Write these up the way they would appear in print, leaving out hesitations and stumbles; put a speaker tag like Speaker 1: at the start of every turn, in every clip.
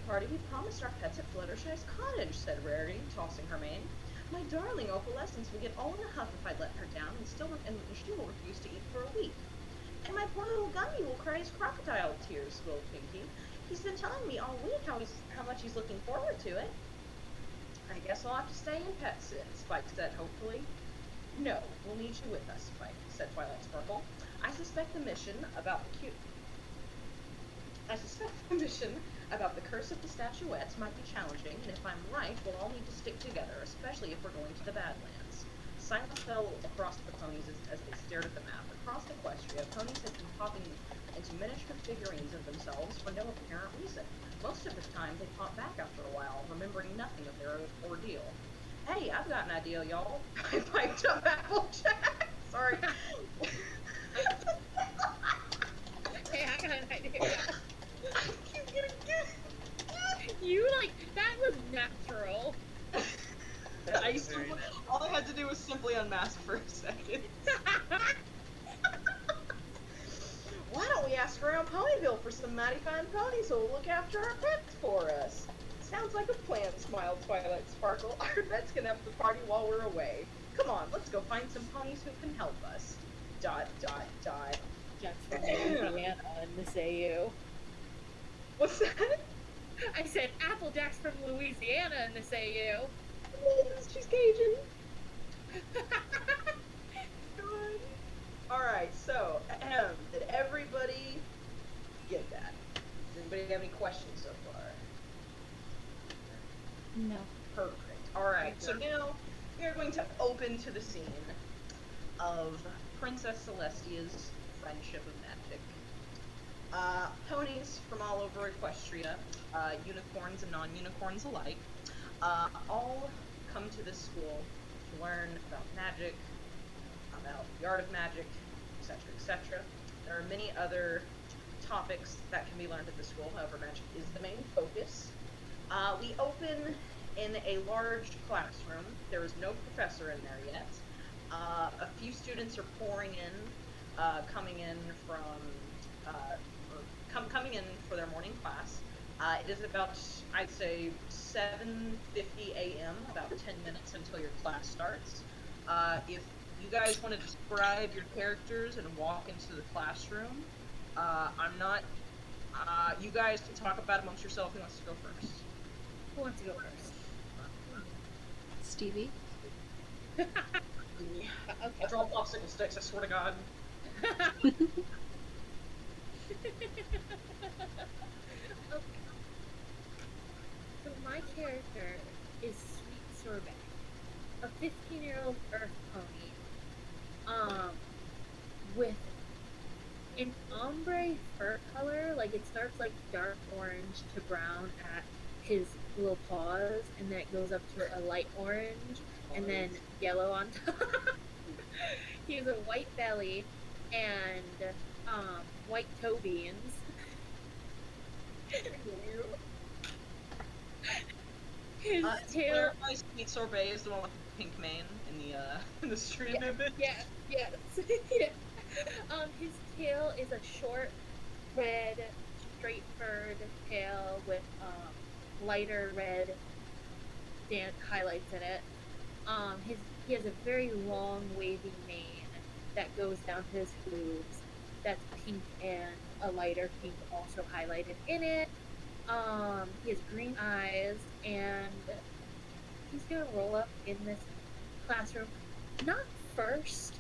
Speaker 1: party we promised our pets at Fluttershy's cottage, said Rarity, tossing her mane. My darling opalescence will get all in a huff if I let her down, and she will refuse to eat for a week. And my poor little Gummy will cry his crocodile tears, squealed Pinky. He's been telling me all week how much he's looking forward to it. I guess I'll have to stay in pet sit, Spike said hopefully. No, we'll need you with us, Spike, said Twilight Sparkle. I suspect the mission about the curse of the statuettes might be challenging, and if I'm right, we'll all need to stick together, especially if we're going to the Badlands. Silence fell across the ponies as they stared at the map. Across Equestria, ponies had been popping into miniature figurines of themselves for no apparent reason. Most of the time, they popped back after a while, remembering nothing of their ordeal. Hey, I've got an idea, y'all. I piped up Applejack. Sorry.
Speaker 2: Hey, I got an idea.
Speaker 1: I keep getting good.
Speaker 2: You, that was natural.
Speaker 1: All I had to do was simply unmask for a second. Why don't we ask around Ponyville for some mighty fine ponies who will look after our pets for us? Sounds like a plan, smiled Twilight Sparkle. Our pets can have the party while we're away. Come on, let's go find some ponies who can help us. ...
Speaker 2: Jack's from Louisiana in this AU.
Speaker 1: What's that?
Speaker 2: I said Applejack's from Louisiana in this AU.
Speaker 1: She's Cajun. Good. Alright, so, did everybody get that? Does anybody have any questions so far?
Speaker 3: No.
Speaker 1: Perfect. Alright, so now we are going to open to the scene of Princess Celestia's friendship of magic. Ponies from all over Equestria, unicorns and non-unicorns alike, all come to this school to learn about magic, about the art of magic, etc., etc. There are many other topics that can be learned at the school, however, magic is the main focus. We open in a large classroom. There is no professor in there yet. A few students are pouring in, coming in for their morning class. It is about, I'd say, 7:50 a.m., about 10 minutes until your class starts. If you guys want to describe your characters and walk into the classroom, you guys can talk about it amongst yourself. Who wants to go first?
Speaker 2: Who wants to go first?
Speaker 3: Stevie?
Speaker 1: Okay. I draw popsicle sticks, I swear to God.
Speaker 2: Okay. So my character is Sweet Sorbet, a 15-year-old earth pony, with an ombre fur color. It starts dark orange to brown at his little paws, and then it goes up to a light orange, and then yellow on top. He has a white belly and white toe beans. His tail.
Speaker 1: Sweet Sorbet is the one with the pink mane in the stream image.
Speaker 2: Yes. Yeah. His tail is a short, red, straight-furred tail with lighter red highlights in it. He has a very long, wavy mane that goes down to his hooves. That's pink and a lighter pink also highlighted in it. He has green eyes, and he's gonna roll up in this classroom, not first,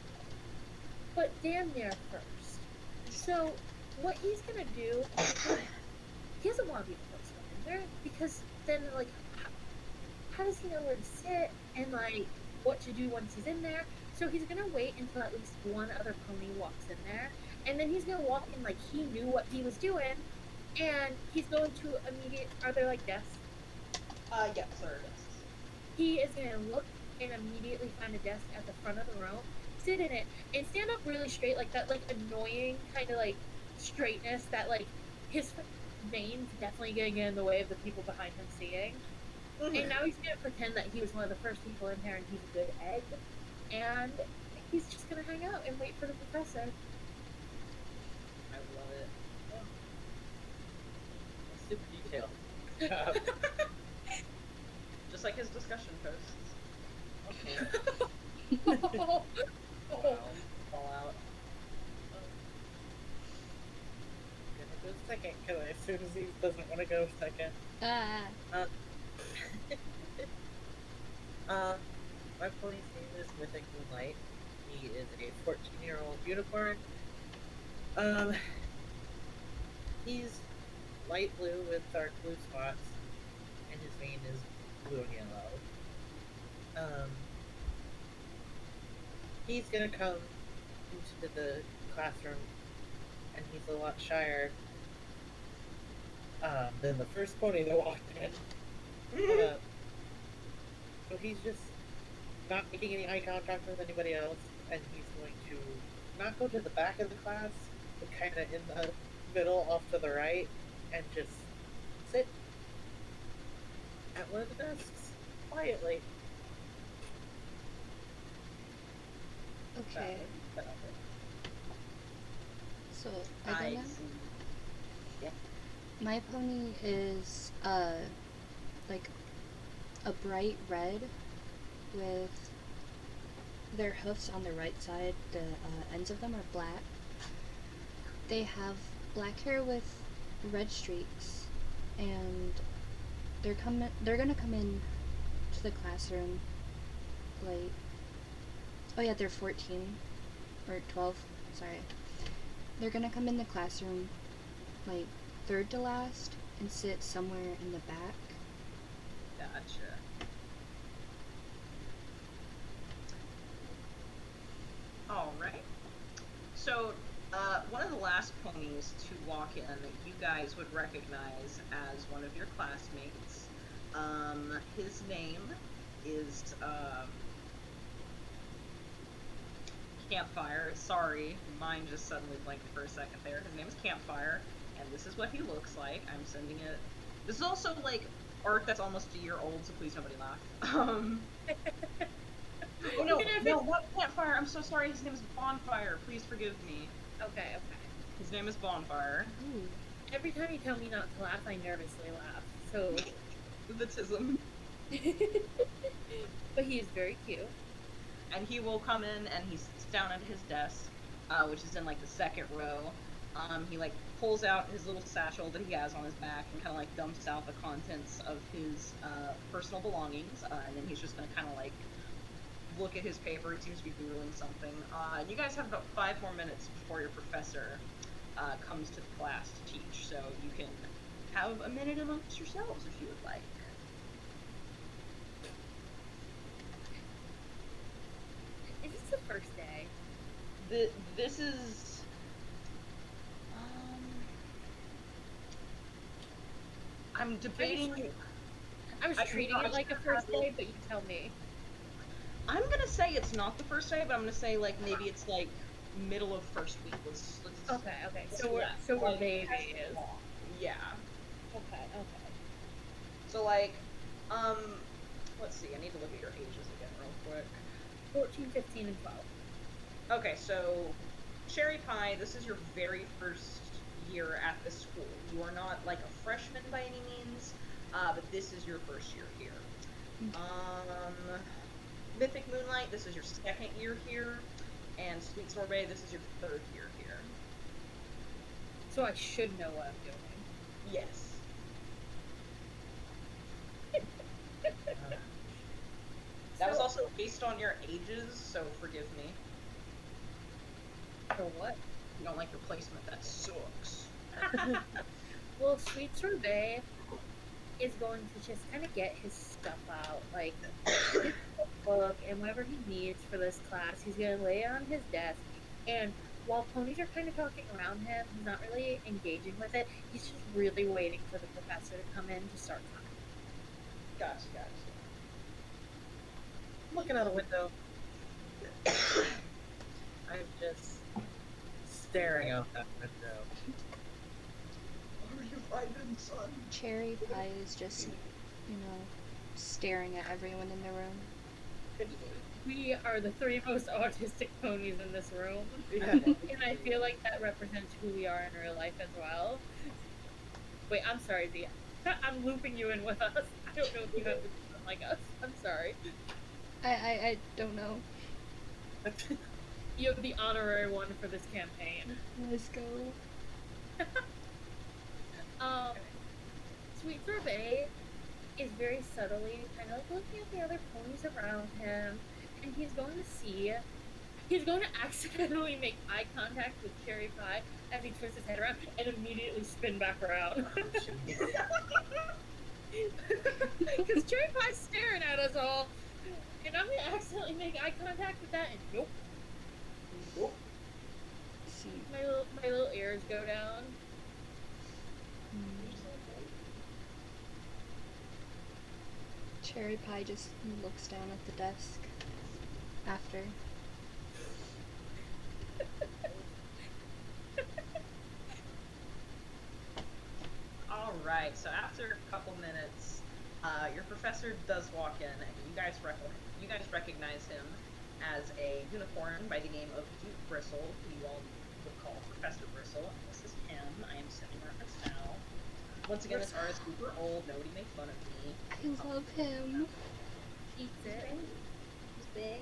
Speaker 2: but damn near first. So what he's gonna do, he doesn't want to be the first one in there, because then how does he know where to sit and what to do once he's in there? So he's gonna wait until at least one other pony walks in there, and then he's gonna walk in like he knew what he was doing, and he's going to are there desks?
Speaker 1: Yes, there are desks.
Speaker 2: He is gonna look and immediately find a desk at the front of the room, sit in it, and stand up really straight, that annoying kind of straightness that his veins definitely gonna get in the way of the people behind him seeing. Mm-hmm. And now he's gonna pretend that he was one of the first people in there and he's a good egg, and he's just gonna hang out and wait for the professor.
Speaker 1: I love it. Yeah. Super detailed. Just like his discussion posts.
Speaker 2: Oh.
Speaker 1: Wow. Fall out.
Speaker 3: I'm gonna go second because as soon as he doesn't want to go second. My pony's name is Mythic Moonlight. He is a 14-year-old unicorn. He's light blue with dark blue spots, and his mane is blue and yellow. He's gonna come into the classroom, and he's a lot shyer than the first pony that walked in. So he's just not making any eye contact with anybody else, and he's going to not go to the back of the class, but kind of in the middle off to the right, and just sit at one of the desks quietly.
Speaker 4: Okay. So I
Speaker 1: I
Speaker 4: don't know.
Speaker 1: see. Yeah.
Speaker 4: My pony is like a bright red with their hoofs on the right side. The ends of them are black. They have black hair with red streaks, and they're gonna come in to the classroom like, oh yeah, they're 14 or 12, sorry. They're gonna come in the classroom like third to last and sit somewhere in the back.
Speaker 1: Gotcha. Alright. So, one of the last ponies to walk in that you guys would recognize as one of your classmates, his name is, Campfire. Sorry, mine just suddenly blinked for a second there. His name is Campfire, and this is what he looks like. I'm sending it. This is also, like, art that's almost a year old, so please nobody laugh. Oh no, not Campfire. I'm so sorry. His name is Bonfire. Please forgive me.
Speaker 2: Okay.
Speaker 1: His name is Bonfire.
Speaker 4: Ooh.
Speaker 2: Every time you tell me not to laugh, I nervously laugh. So.
Speaker 1: The tism.
Speaker 2: But he is very cute.
Speaker 1: And he will come in and he sits down at his desk, which is in like the second row. He like pulls out his little satchel that he has on his back and kind of like dumps out the contents of his personal belongings, and then he's just gonna kind of like look at his paper. He seems to be doodling something. And you guys have about 5 more minutes before your professor comes to the class to teach, so you can have a minute amongst yourselves if you would like.
Speaker 2: Is this the first day?
Speaker 1: This is. I'm debating.
Speaker 2: I was treating it like a first day, but you tell me.
Speaker 1: I'm gonna say it's not the first day, but I'm gonna say like maybe it's like middle of first week. Let's
Speaker 2: Okay. So we're baby is.
Speaker 1: Yeah.
Speaker 2: Okay.
Speaker 1: So like, let's see. I need to look at your ages again real quick.
Speaker 2: 14, 15, and 12.
Speaker 1: Okay, so Cherry Pie, this is your very first year at the school. You are not like a freshman by any means, but this is your first year here. Mythic Moonlight, this is your second year here, and Sweet Sorbet, this is your third year here.
Speaker 2: So I should know what I'm doing.
Speaker 1: Yes. That was also based on your ages, so forgive me.
Speaker 2: For what?
Speaker 1: You don't like your placement, that sucks.
Speaker 2: Well, Sweet Sorbet is going to just kind of get his stuff out, like his book and whatever he needs for this class. He's going to lay it on his desk, and while ponies are kind of talking around him, he's not really engaging with it. He's just really waiting for the professor to come in to start talking.
Speaker 1: Gotcha.
Speaker 3: Looking out the window. I'm just staring out that window.
Speaker 1: Are you fighting, son?
Speaker 4: Cherry Pie is just, staring at everyone in the room.
Speaker 2: We are the 3 most autistic ponies in this room.
Speaker 3: Yeah.
Speaker 2: And I feel like that represents who we are in real life as well. Wait, I'm sorry, I'm looping you in with us. I don't know if you have the like us. I'm sorry.
Speaker 4: I don't know.
Speaker 2: You have the honorary one for this campaign.
Speaker 4: Let's go.
Speaker 2: Sweet Sorbet is very subtly kind of like looking at the other ponies around him, and he's going to accidentally make eye contact with Cherry Pie as he twists his head around and immediately spin back around. Because Cherry Pie's staring at us all, and I'm gonna accidentally make eye contact with that, and nope.
Speaker 4: See.
Speaker 2: My little ears go down.
Speaker 4: Cherry Pie just looks down at the desk after.
Speaker 1: Alright, so after a couple minutes, your professor does walk in, and you guys recognize him as a unicorn by the name of Duke Bristle, who you all would call Professor Bristle. And this is him. I am sitting right now. Once again, this art is super old. Nobody make fun of me.
Speaker 4: I love him.
Speaker 2: Eats it.
Speaker 1: He's big.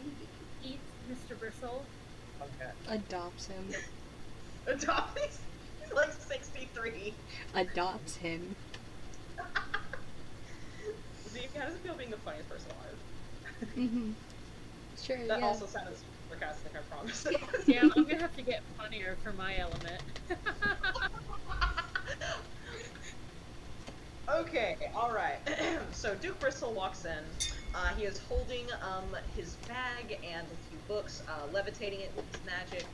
Speaker 2: Eats Mr. Bristle.
Speaker 3: Okay.
Speaker 4: Adopts him.
Speaker 1: Adopts? He's like 63.
Speaker 4: Adopts him.
Speaker 1: Zeke, how does it feel being the funniest person alive?
Speaker 4: Mm-hmm. Sure,
Speaker 1: That
Speaker 4: yeah.
Speaker 1: also sounds sarcastic, I promise.
Speaker 2: Yeah, I'm gonna have to get funnier for my element.
Speaker 1: Okay, alright. So Duke Bristle walks in. He is holding his bag and a few books, levitating it with his magic.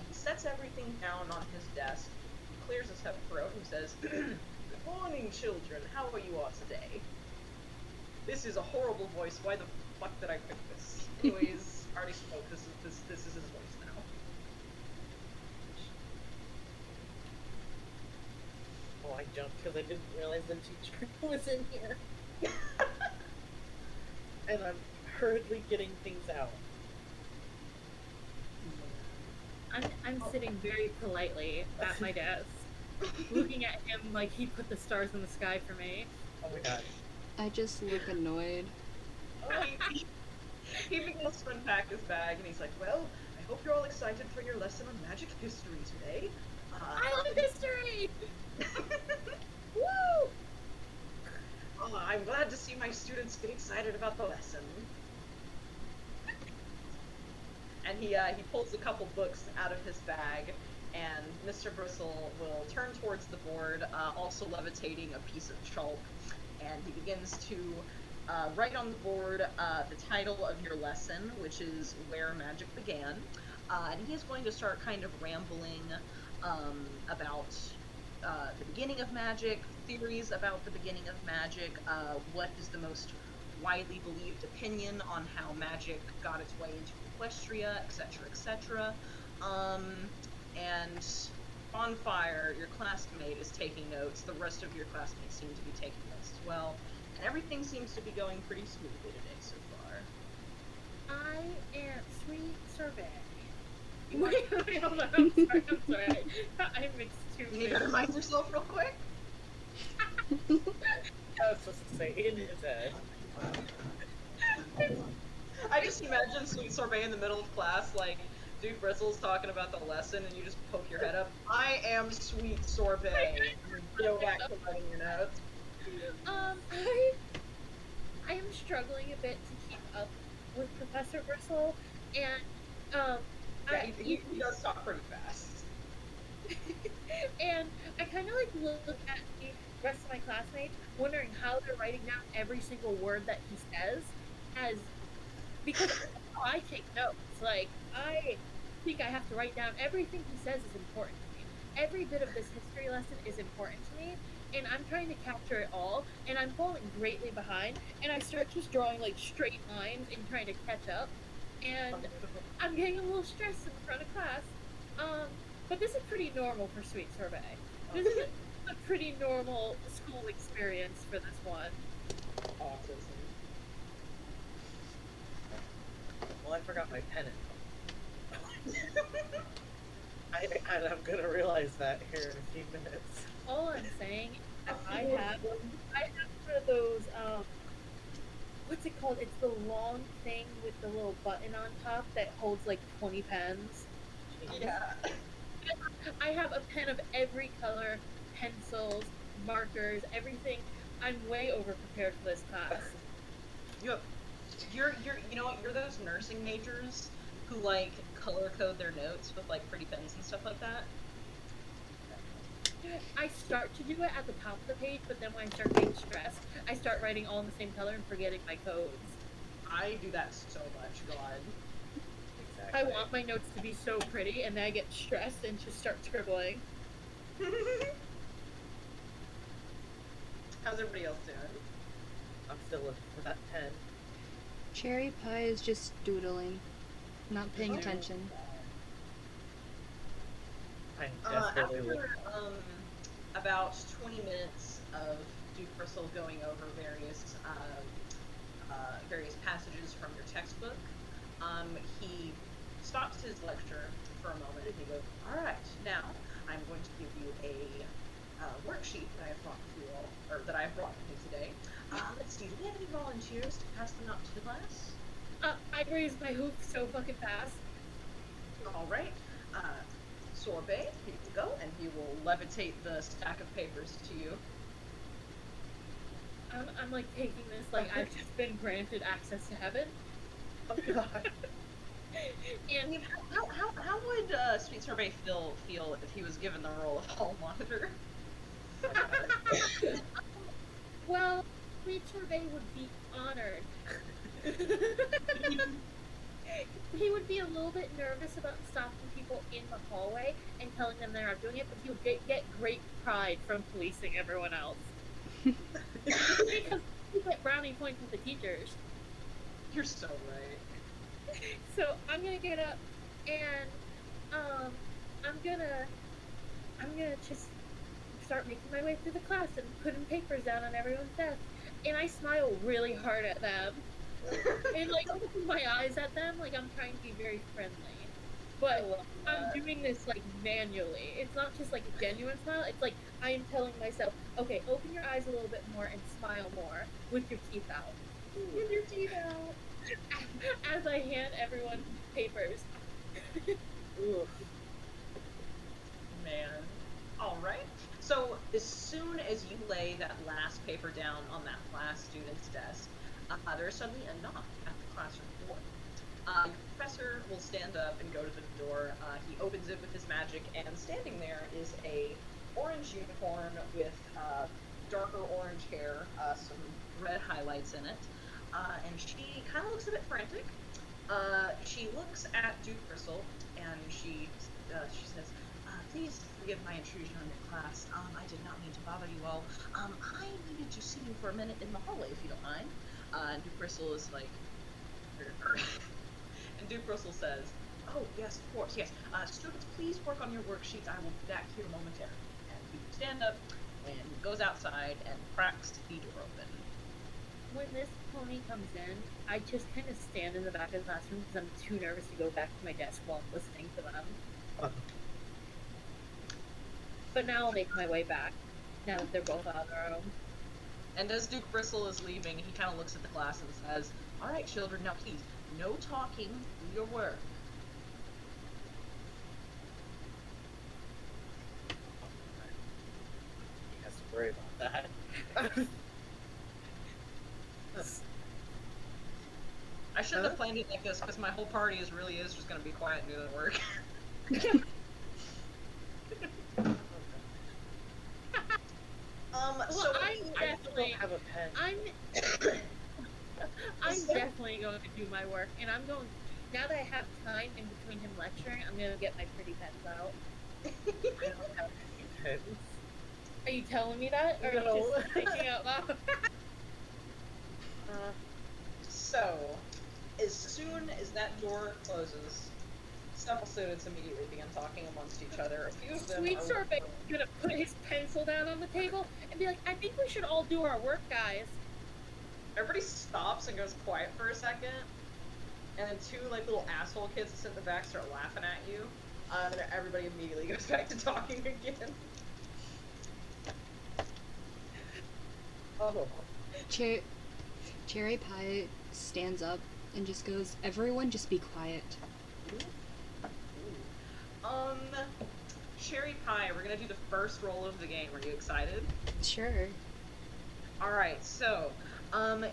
Speaker 1: He sets everything down on his desk. He clears his throat and says, "Good morning, children. How are you all today? This is a horrible voice. Why the fuck did I pick this? Anyways, already spoke. This is his voice now."
Speaker 3: Oh, I jumped because I didn't realize the teacher was in here. And I'm hurriedly getting things out.
Speaker 2: I'm sitting very politely at my desk, looking at him like he put the stars in the sky for me.
Speaker 3: Oh my god.
Speaker 4: I just look annoyed.
Speaker 1: He begins to unpack his bag, and he's like, "Well, I hope you're all excited for your lesson on magic history today.
Speaker 2: I love history! Woo!
Speaker 1: I'm glad to see my students get excited about the lesson." And he pulls a couple books out of his bag, and Mr. Bristle will turn towards the board, also levitating a piece of chalk, and he begins to write on the board the title of your lesson, which is Where Magic Began. And he is going to start kind of rambling about the beginning of magic, theories about the beginning of magic, what is the most widely believed opinion on how magic got its way into Equestria, etc., etc. And Bonfire, your classmate, is taking notes. The rest of your classmates seem to be taking notes as well. And everything seems to be going pretty smoothly today so far.
Speaker 2: I am Sweet Sorbet. Wait, hold on. I'm sorry. I mixed two
Speaker 1: You need to
Speaker 2: things.
Speaker 1: remind yourself real quick.
Speaker 3: I was supposed to say in his head.
Speaker 1: I just imagine Sweet Sorbet in the middle of class, like, Duke Bristle's talking about the lesson, and you just poke your head up. "I am Sweet Sorbet." And you go back to writing your notes.
Speaker 2: I am struggling a bit to keep up with Professor Bristle, and
Speaker 1: Yeah, he does talk pretty fast.
Speaker 2: and I kind of like look at the rest of my classmates, wondering how they're writing down every single word that he says, because I take notes. Like, I think I have to write down everything he says is important to me. Every bit of this history lesson is important to me, and I'm trying to capture it all, and I'm falling greatly behind, and I start just drawing like straight lines and trying to catch up, and I'm getting a little stressed in front of class. But this is pretty normal for Sweet Sorbet. This is a pretty normal school experience for this one.
Speaker 1: Autism.
Speaker 3: Well, I forgot my pen at home. I'm gonna realize that here in a few minutes.
Speaker 2: All I'm saying is I of those, what's it called? It's the long thing with the little button on top that holds like 20 pens.
Speaker 1: Yeah.
Speaker 2: I have a pen of every color, pencils, markers, everything. I'm way over prepared for this class.
Speaker 1: You're you know what, you're those nursing majors who like color code their notes with like pretty pens and stuff like that.
Speaker 2: I start to do it at the top of the page, but then when I start getting stressed, I start writing all in the same color and forgetting my codes.
Speaker 1: I do that so much, God.
Speaker 3: Exactly.
Speaker 2: I want my notes to be so pretty, and then I get stressed and just start scribbling.
Speaker 1: How's everybody else doing?
Speaker 3: I'm still looking for that pen.
Speaker 4: Cherry Pie is just doodling, not paying attention.
Speaker 3: I'm desperately
Speaker 1: After
Speaker 3: looking.
Speaker 1: about 20 minutes of Duke Bristle going over various various passages from your textbook, he stops his lecture for a moment and he goes, "All right, now I'm going to give you a worksheet that I have brought to you all, or that I have brought with me today. Let's see, do we have any volunteers to pass them out to the class?"
Speaker 2: I raise my hoof so fucking fast.
Speaker 1: All right. Sorbet, here you go, and he will levitate the stack of papers to you.
Speaker 2: I'm like taking this like I've just been granted access to heaven.
Speaker 3: Oh god.
Speaker 2: And
Speaker 1: How would Sweet Sorbet feel if he was given the role of hall monitor?
Speaker 2: well, Sweet Sorbet would be honored. He would be a little bit nervous about stopping people in the hallway and telling them they're not doing it, but he would get great pride from policing everyone else. Because he get brownie points with the teachers.
Speaker 1: You're so right.
Speaker 2: So I'm gonna get up and I'm gonna just start making my way through the class and putting papers down on everyone's desk. And I smile really hard at them. And like open my eyes at them like I'm trying to be very friendly. But I'm doing this like manually. It's not just like a genuine smile, it's like I am telling myself, okay, open your eyes a little bit more and smile more with your teeth out.
Speaker 1: With your teeth out.
Speaker 2: As I hand everyone papers.
Speaker 3: Ooh.
Speaker 1: Man. Alright. So as soon as you lay that last paper down on that last student's desk, there's suddenly a knock at the classroom door. Your professor will stand up and go to the door. He opens it with his magic, and standing there is a orange unicorn with darker orange hair, some red highlights in it, and she kind of looks a bit frantic. She looks at Duke Bristle, and she says, "Please forgive my intrusion on your class. I did not mean to bother you all. I needed to see you for a minute in the hallway, if you don't mind." And Duke Bristle is like, and Duke Bristle says, "Oh, yes, of course, yes. Students, please work on your worksheets. I will be back here momentarily." And he will stand up and goes outside and cracks the door open.
Speaker 2: When this pony comes in, I just kind of stand in the back of the classroom because I'm too nervous to go back to my desk while I'm listening to them. But now I'll make my way back, now that they're both on their own.
Speaker 1: And as Duke Bristle is leaving, he kind of looks at the class and says, "All right, children, now please, no talking, do your work."
Speaker 3: He has to worry about that.
Speaker 1: I shouldn't have planned it like this, because my whole party really is just going to be quiet and do the work.
Speaker 2: Well, I'm
Speaker 3: I
Speaker 2: definitely,
Speaker 3: don't have a pen.
Speaker 2: I'm definitely going to do my work, and I'm going. Now that I have time in between him lecturing, I'm going to get my pretty pens out.
Speaker 3: I don't have any pens.
Speaker 2: Are you telling me that, or
Speaker 3: No.
Speaker 2: just thinking out loud?
Speaker 1: So, as soon as that door closes, several students immediately begin talking amongst each other. A few of them
Speaker 2: Sweet
Speaker 1: are
Speaker 2: Sorbet is gonna put his pencil down on the table and be like, "I think we should all do our work, guys."
Speaker 1: Everybody stops and goes quiet for a second, and then two like little asshole kids that sit in the back start laughing at you. And then everybody immediately goes back to talking again.
Speaker 3: Oh.
Speaker 4: Cherry Pie stands up and just goes, "Everyone just be quiet."
Speaker 1: Um, Cherry Pie, we're gonna do the first roll of the game. Are you excited?
Speaker 4: Sure.
Speaker 1: Alright, so,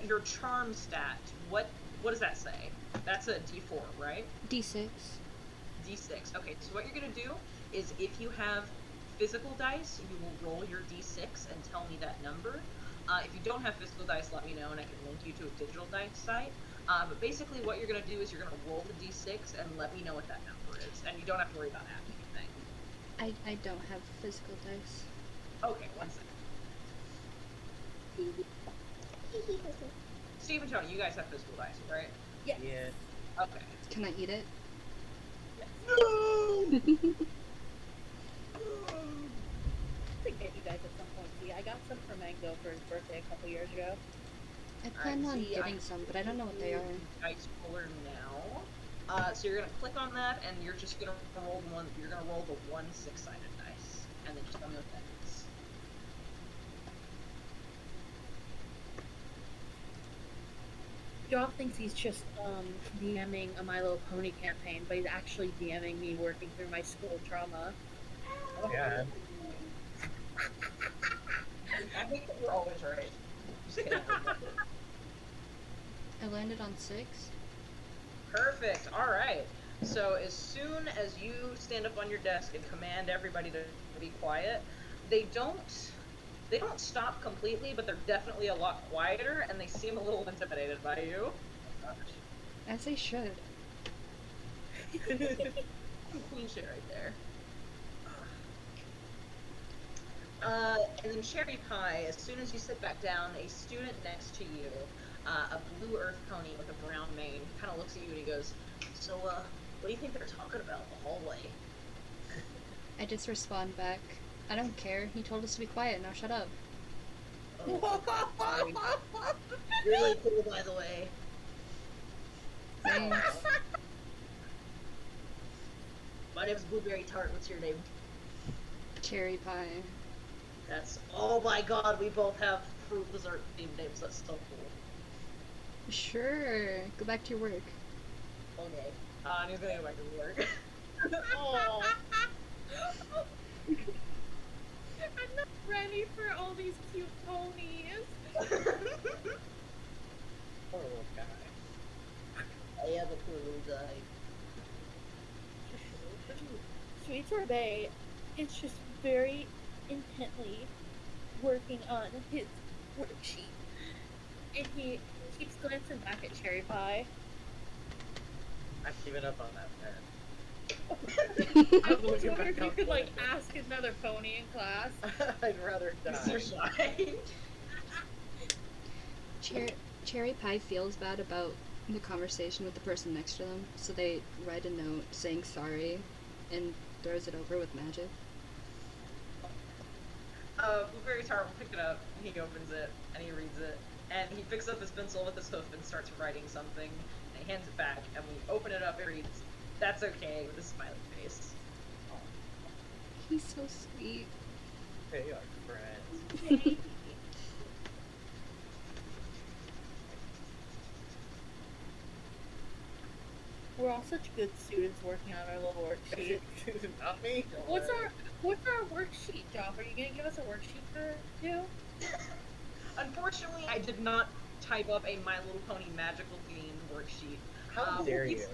Speaker 1: your charm stat, what does that say? That's a D4, right?
Speaker 4: D6.
Speaker 1: D6. Okay, so what you're gonna do is if you have physical dice, you will roll your D6 and tell me that number. If you don't have physical dice, let me know and I can link you to a digital dice site. But basically what you're gonna do is you're gonna roll the D6 and let me know what that number is. And you don't have to worry about adding anything.
Speaker 4: I don't have physical dice.
Speaker 1: Okay, one second. Steve and Tony, you guys have physical dice, right?
Speaker 2: Yes.
Speaker 3: Yeah.
Speaker 1: Okay.
Speaker 4: Can I eat it?
Speaker 1: No!
Speaker 2: To get you guys at some point. See, I got some for Mango for his birthday a couple years ago.
Speaker 4: I plan on
Speaker 1: see,
Speaker 4: getting some, but I don't know what they are.
Speaker 1: Dice roller now. So you're gonna click on that, and you're just gonna roll one. You're gonna roll the one 6-sided dice, and then just tell me what that is.
Speaker 2: Joff thinks he's just DMing a My Little Pony campaign, but he's actually DMing me working through my school trauma.
Speaker 3: Yeah.
Speaker 1: I think that you're always right. Just kidding.
Speaker 4: I landed on 6.
Speaker 1: Perfect. All right. So as soon as you stand up on your desk and command everybody to be quiet, they don't stop completely, but they're definitely a lot quieter, and they seem a little intimidated by you.
Speaker 4: As they should.
Speaker 1: Queen shit right there. And then Cherry Pie, as soon as you sit back down, a student next to you, a blue earth pony with a brown mane, kind of looks at you and he goes, "So, what do you think they're talking about in the hallway?"
Speaker 4: I just respond back, "I don't care. He told us to be quiet. Now shut up."
Speaker 1: Oh, sorry. Really cool, by the way.
Speaker 4: Thanks.
Speaker 1: My name's Blueberry Tart. What's your name?
Speaker 4: Cherry Pie.
Speaker 1: That's, oh my god, we both have fruit dessert themed names. That's so cool.
Speaker 4: Sure. Go back to your work.
Speaker 1: Okay. And he's gonna go back to work.
Speaker 2: Oh. I'm not ready for all these cute ponies.
Speaker 3: Poor little guy.
Speaker 1: I am a cool little guy.
Speaker 2: Sweet Sorbet is just very intently working on his worksheet. And he keeps glancing back at Cherry Pie.
Speaker 3: I've given up on that
Speaker 2: I was wondering if you could, like, ask another pony in class.
Speaker 3: I'd rather die.
Speaker 1: Mr. Shy.
Speaker 4: Cherry Pie feels bad about the conversation with the person next to them, so they write a note saying sorry and throws it over with magic.
Speaker 1: Blueberry Tart will pick it up, and he opens it, and he reads it, and he picks up his pencil with his hoof and starts writing something, and he hands it back, and when we open it up, it reads, "That's okay," with a smiley face.
Speaker 4: He's so sweet.
Speaker 3: They are friends.
Speaker 2: We're all such good students working on our little worksheet.
Speaker 3: Not me.
Speaker 2: What's our worksheet, Joff? Are you gonna give us a worksheet for you?
Speaker 1: Unfortunately, I did not type up a My Little Pony magical themed worksheet.
Speaker 3: How dare you?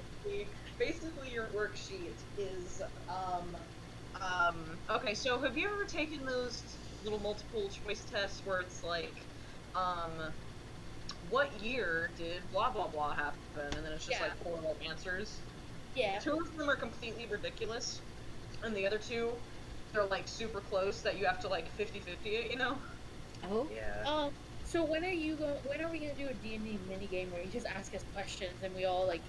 Speaker 1: Basically, your worksheet is, okay, so have you ever taken those little multiple choice tests where it's like, what year did blah blah blah happen, and then it's just
Speaker 2: Yeah.
Speaker 1: like 4 like answers?
Speaker 2: Yeah.
Speaker 1: 2 of them are completely ridiculous, and the other 2, they're like super close that you have to like 50-50 it, you know?
Speaker 4: Oh?
Speaker 3: Yeah.
Speaker 2: So when are we gonna do a D&D minigame where you just ask us questions and we all, like,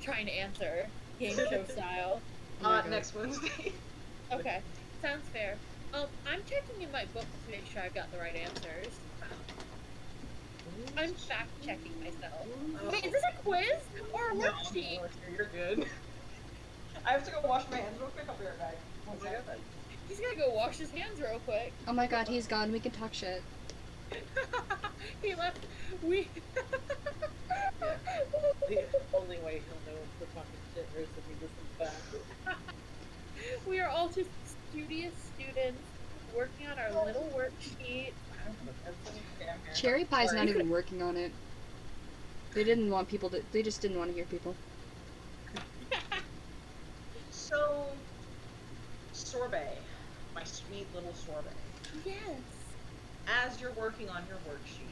Speaker 2: trying to answer, game show style?
Speaker 4: Oh my God.
Speaker 1: Next Wednesday.
Speaker 2: Okay, sounds fair. I'm checking in my book to make sure I've got the right answers. I'm fact-checking myself. Wait, is this a quiz or a worksheet?
Speaker 1: No, you're good. I have to go wash my hands real quick. I'll be right back. One second.
Speaker 2: He's gonna go wash his hands real quick.
Speaker 4: Oh my God, he's gone. We can talk shit.
Speaker 2: He left. We.
Speaker 3: Yeah. The only way he'll know if we're talking shit is if he listens back.
Speaker 2: We are all just studious students working on our little worksheet.
Speaker 3: I don't have a pencil.
Speaker 1: Okay, I'm here.
Speaker 4: Cherry Pie's
Speaker 1: Sorry.
Speaker 4: not even working on it. They didn't want people to. They just didn't want to hear people.
Speaker 1: So, Sorbet, my sweet little Sorbet.
Speaker 2: Yes.
Speaker 1: As you're working on your worksheet,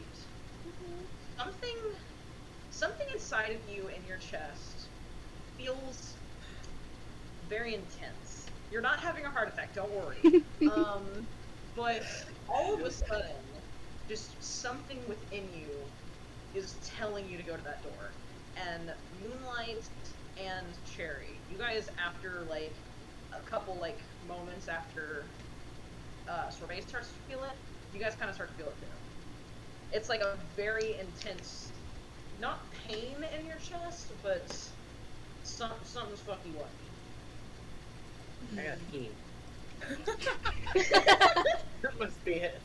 Speaker 2: Mm-hmm.
Speaker 1: something inside of you in your chest feels very intense. You're not having a heart attack, don't worry. But all of a sudden, just something within you is telling you to go to that door. And Moonlight and Cherry, you guys, after like a couple like moments after Sorbet starts to feel it, you guys kind of start to feel it too. It's like a very intense, not pain in your chest, but something's fucky wucky.
Speaker 3: I got pee. That must be it.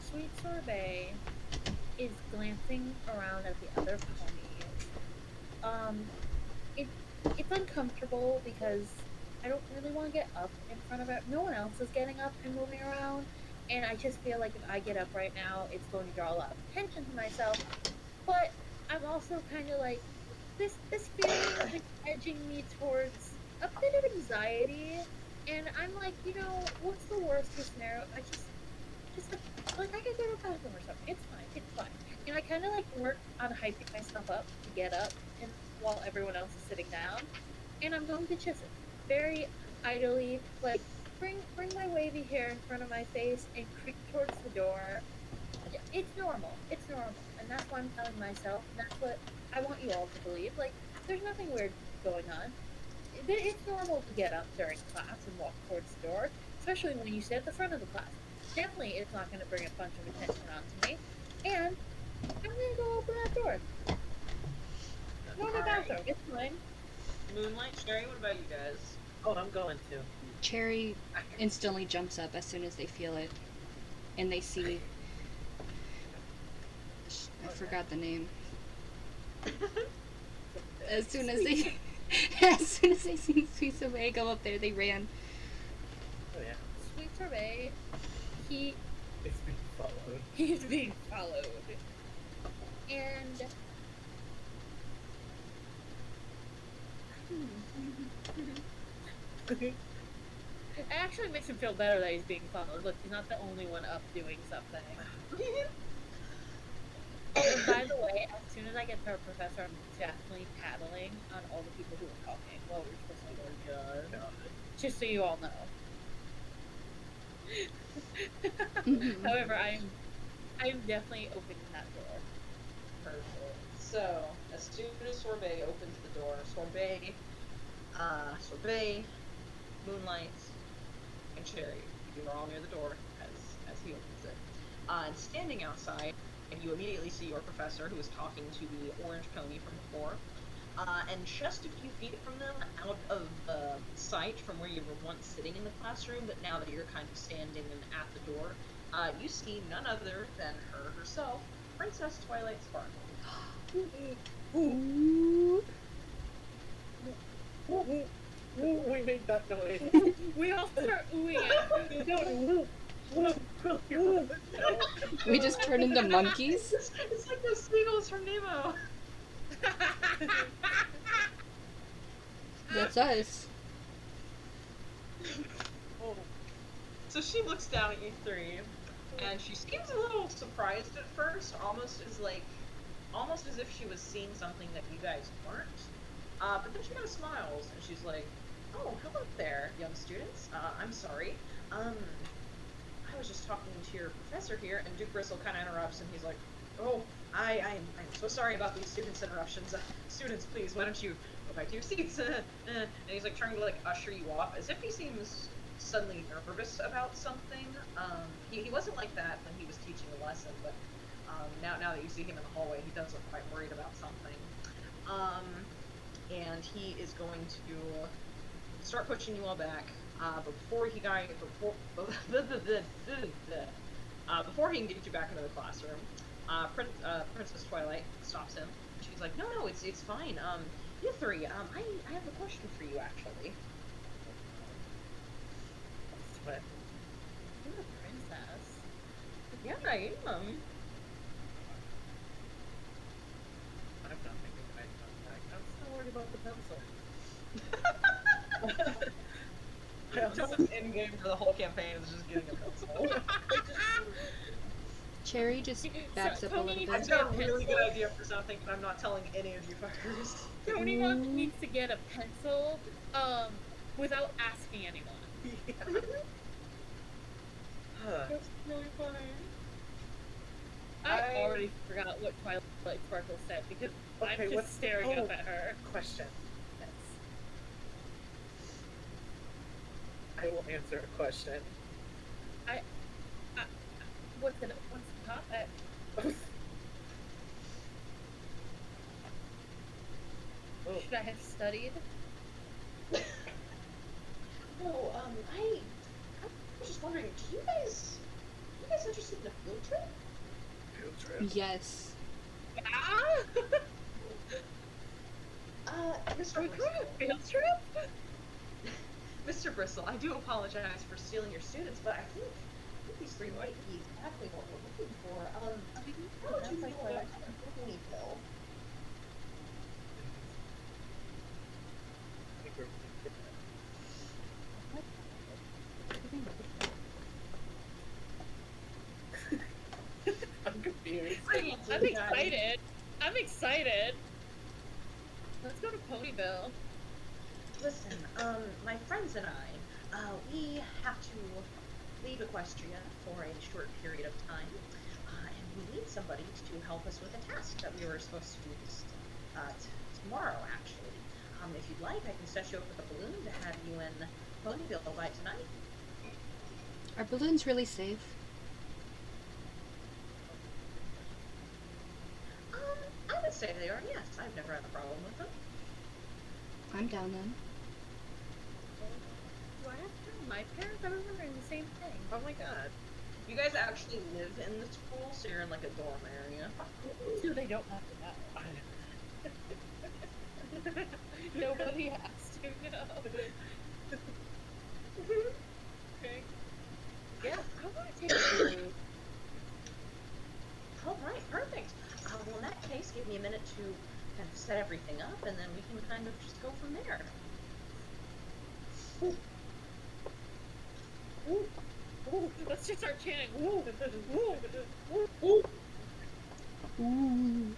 Speaker 2: Sweet Sorbet is glancing around at the other ponies. It's uncomfortable because I don't really want to get up in front of it. No one else is getting up and moving around, and I just feel like if I get up right now, it's going to draw a lot of attention to myself. But I'm also kind of like, this feeling is edging me towards a bit of anxiety, and I'm like, what's the worst case scenario? I just like I could go to the bathroom or something. It's fine. And I kind of like work on hyping myself up to get up, and while everyone else is sitting down, and I'm going to just very idly like bring my wavy hair in front of my face and creep towards the door. It's normal, and that's what I'm telling myself. And that's what I want you all to believe. Like, there's nothing weird going on. It's normal to get up during class and walk towards the door, especially when you sit at the front of the class. Definitely, it's not going to bring a bunch of attention onto me. And I'm going to go open that door. Go to the bathroom. It's fine.
Speaker 1: Moonlight, Cherry, what about you guys?
Speaker 3: Oh, I'm going to.
Speaker 4: Cherry instantly jumps up as soon as they feel it, and they see. I forgot the name. As soon as they see Sweet Sorbet go up there, they ran.
Speaker 3: Oh yeah.
Speaker 2: Sweet Sorbet,
Speaker 3: It's being followed.
Speaker 2: he's being followed. And it actually makes him feel better that he's being followed. Look, he's not the only one up doing something. And by the way, as soon as I get to our professor, I'm definitely paddling on all the people who are talking while we're supposed to go. Just so you all know. However, I am definitely opening that door.
Speaker 1: Perfect. So, as soon as Sorbet opens the door, Sorbet, Moonlight, and Cherry, you are all near the door as he opens it. And standing outside, and you immediately see your professor, who is talking to the orange pony from before. And just a few feet from them, out of sight from where you were once sitting in the classroom, but now that you're kind of standing at the door, you see none other than her herself, Princess Twilight Sparkle.
Speaker 3: We made that noise.
Speaker 2: We all start oohing at him.
Speaker 4: We just turn into monkeys.
Speaker 1: It's like those seagulls from Nemo.
Speaker 4: That's us.
Speaker 1: So she looks down at you three, and she seems a little surprised at first, almost as if she was seeing something that you guys weren't. But then she kind of smiles, and she's like, "Oh, hello there, young students. I'm sorry. I was just talking to your professor here," and Duke Bristle kind of interrupts, and he's like, "Oh, I'm so sorry about these students' interruptions. Students, please, why don't you go back to your seats?" And he's like trying to like usher you off, as if he seems suddenly nervous about something. He wasn't like that when he was teaching a lesson, but now that you see him in the hallway, he does look quite worried about something. And he is going to start pushing you all back. But before Before he can get you back into the classroom, Princess Twilight stops him. She's like, no, it's fine. You three, I have a question for you, actually.
Speaker 3: But
Speaker 2: You're a princess.
Speaker 1: Yeah, I am.
Speaker 3: I'm not making eye contact. I'm still worried about the pencil.
Speaker 1: Joff's in game for the whole campaign is just getting a pencil.
Speaker 4: Cherry just backs up a little
Speaker 2: Tony-
Speaker 1: I've
Speaker 4: bit.
Speaker 1: got a really good idea for something, but I'm not telling any of you fuckers.
Speaker 2: Tony needs to get a pencil, without asking anyone. That's really funny. I already forgot what Twilight Sparkle said because
Speaker 3: Okay,
Speaker 2: I'm
Speaker 3: what's-
Speaker 2: just staring up at her.
Speaker 3: Question. Yes. I will answer a question.
Speaker 2: What's the topic?
Speaker 3: Oh,
Speaker 2: Should I have studied?
Speaker 1: No, I was just wondering, you guys interested in a field trip?
Speaker 3: field trip.
Speaker 4: Yes.
Speaker 2: Ah!
Speaker 1: Mr.
Speaker 2: Are we going on
Speaker 1: Bristol.
Speaker 2: a field trip?
Speaker 1: Mr. Bristol, I do apologize for stealing your students, but I think these three might be exactly what we're looking for. How would you feel about a ponytail?
Speaker 3: I think we're I'm confused.
Speaker 2: I'm excited. I'm excited. Let's go to Ponyville.
Speaker 1: Listen, my friends and I, we have to leave Equestria for a short period of time, and we need somebody to help us with a task that we were supposed to do tomorrow, actually. If you'd like, I can set you up with a balloon to have you in Ponyville by tonight.
Speaker 4: Are balloons really safe?
Speaker 1: I would say they are, yes. I've never had a problem with them.
Speaker 4: I'm down then.
Speaker 2: Do I have to tell my parents? I was wondering the same thing.
Speaker 3: Oh my god.
Speaker 1: You guys actually live in the school, so you're in like a dorm area.
Speaker 2: So they don't have to know. Nobody has to know. Okay. Yeah, I want to take a balloon.
Speaker 1: All right, perfect. Well, in that case, give me a minute to kind of set everything up, and then we can kind of just go from there.
Speaker 2: Ooh. Ooh. Let's just start chanting. Woo! Woo! Woo! Woo!
Speaker 4: Ooh.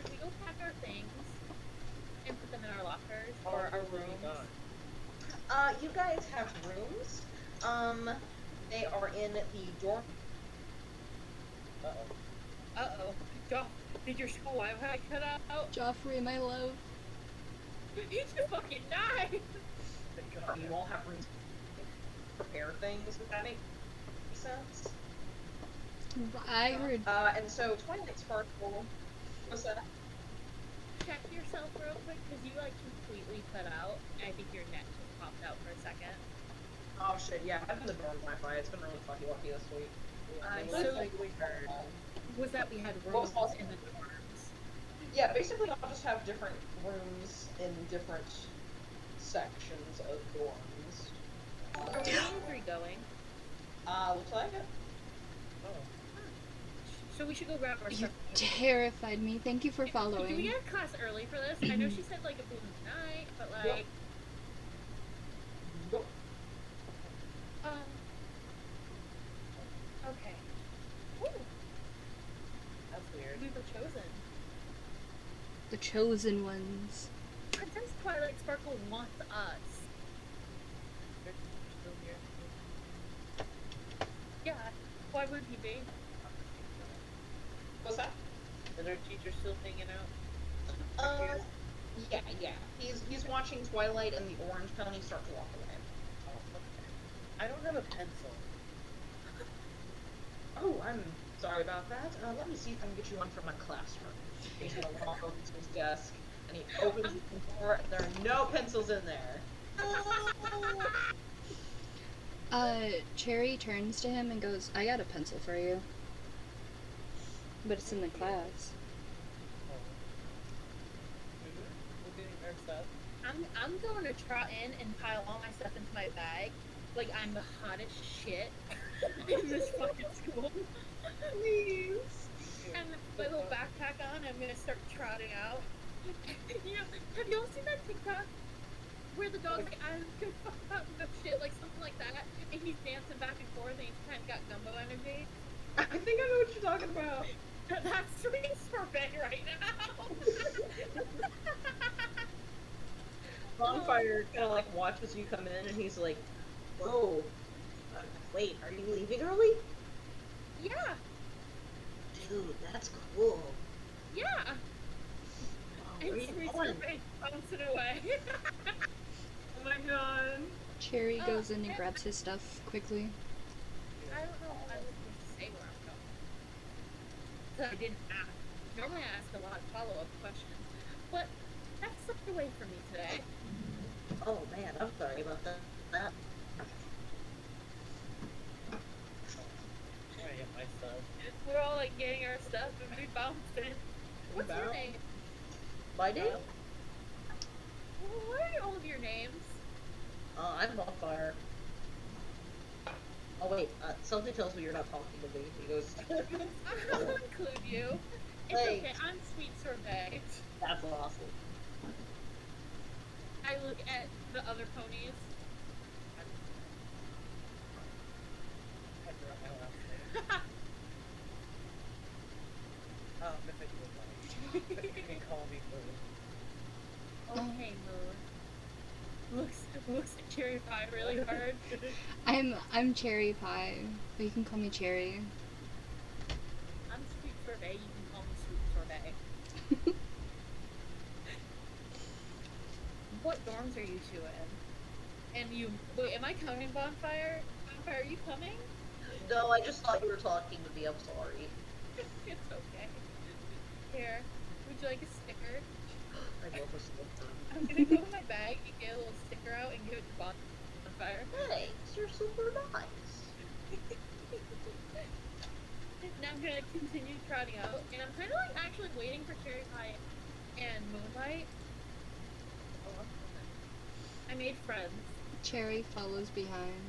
Speaker 2: Should we go pack our things and put them in our lockers or our rooms?
Speaker 1: You guys have rooms. They are in the dorm.
Speaker 2: Uh-oh. Joff, did your school Wi-Fi cut out?
Speaker 4: Joffrey, my love.
Speaker 2: You just fucking died!
Speaker 1: You won't have rooms to prepare things, if that makes sense.
Speaker 4: I heard.
Speaker 1: And so Twilight Sparkle. What's that?
Speaker 2: Check yourself real quick, because you, like, completely cut out. I think your net just popped out for a second.
Speaker 1: Oh shit, yeah, I've been the dorm Wi-Fi. It's been really fucky wucky this week.
Speaker 2: So was that we had rooms
Speaker 1: Well,
Speaker 2: in the dorms?
Speaker 1: Yeah, basically I'll just have different rooms in different sections of dorms.
Speaker 2: Are we all three going?
Speaker 1: Looks like it.
Speaker 2: So we should go grab our
Speaker 4: You
Speaker 2: stuff.
Speaker 4: terrified me. Thank you for
Speaker 2: Do we
Speaker 4: following.
Speaker 2: get a class early for this? I know she said like a balloon night, but like,
Speaker 1: Yep.
Speaker 2: okay. Ooh,
Speaker 3: That's weird.
Speaker 2: we were chosen.
Speaker 4: The chosen ones.
Speaker 2: Princess Twilight Sparkle wants us.
Speaker 3: They're still here.
Speaker 2: Yeah, why would he be?
Speaker 1: What's that?
Speaker 3: Is our teacher still hanging out?
Speaker 1: Yeah. He's watching Twilight and the Orange Pony start to walk away.
Speaker 3: Oh, okay. I don't have a pencil.
Speaker 1: Oh, I'm sorry about that. Let me see if I can get you one from my classroom. He's gonna walk over to his desk, and he opens the door, and there are no pencils in there.
Speaker 4: Cherry turns to him and goes, I got a pencil for you. But it's in the class.
Speaker 3: We're getting our stuff.
Speaker 2: I'm going to trot in and pile all my stuff into my bag, like I'm the hottest shit in this fucking school.
Speaker 1: Please.
Speaker 2: And my little backpack on, I'm gonna start trotting out. You know, have you all seen that TikTok where the dog's like, I don't give a fuck about no shit, like something like that, and he's dancing back and forth and he's kind of got gumbo energy?
Speaker 1: I think I know what you're talking about.
Speaker 2: That's sweet Sorbet right now.
Speaker 1: Bonfire kind of like watches you come in and he's like, whoa, wait, are you leaving early?
Speaker 2: Yeah,
Speaker 1: Dude, that's cool.
Speaker 2: yeah.
Speaker 1: Oh, where are
Speaker 2: And
Speaker 1: you
Speaker 2: sweet
Speaker 1: going?
Speaker 2: Sorbet bouncing away.
Speaker 1: Oh my god.
Speaker 4: Cherry goes in and grabs his stuff quickly.
Speaker 2: I don't know if I was supposed to say where I'm going. So I didn't ask. Normally I ask a lot of follow-up questions, but that slipped away from me today.
Speaker 1: Oh man, I'm sorry about that.
Speaker 3: I get my stuff.
Speaker 2: We're all like getting our stuff and we bounced in. What's your
Speaker 1: bounced.
Speaker 2: name?
Speaker 1: My name?
Speaker 2: What are all of your names?
Speaker 1: I'm Bonfire. Oh wait, something tells me you're not talking to me. He goes,
Speaker 2: I'll include you. It's
Speaker 1: Thanks.
Speaker 2: okay, I'm Sweet Sorbet.
Speaker 1: that's awesome.
Speaker 2: I look at the other ponies.
Speaker 3: I forgot my last name. Mythic Moonlight. But you can call me Moon.
Speaker 2: Okay, Moon. Looks at Cherry Pie really hard.
Speaker 4: I'm Cherry Pie, but you can call me Cherry.
Speaker 2: I'm Sweet Sorbet, you can call me Sweet Sorbet. What dorms are you two in? And wait, am I coming, Bonfire? Bonfire, are you coming?
Speaker 1: No, I just thought you were talking to me. I'm sorry.
Speaker 2: It's okay. Here, would you like a sticker?
Speaker 1: I love this little
Speaker 2: I'm gonna go in my bag and get a little sticker out and give it to Bonfire.
Speaker 1: Thanks, you're super nice.
Speaker 2: Now I'm gonna continue trotting out, and I'm kind of like actually waiting for Cherry Pie and Moonlight. I made friends.
Speaker 4: Cherry follows behind.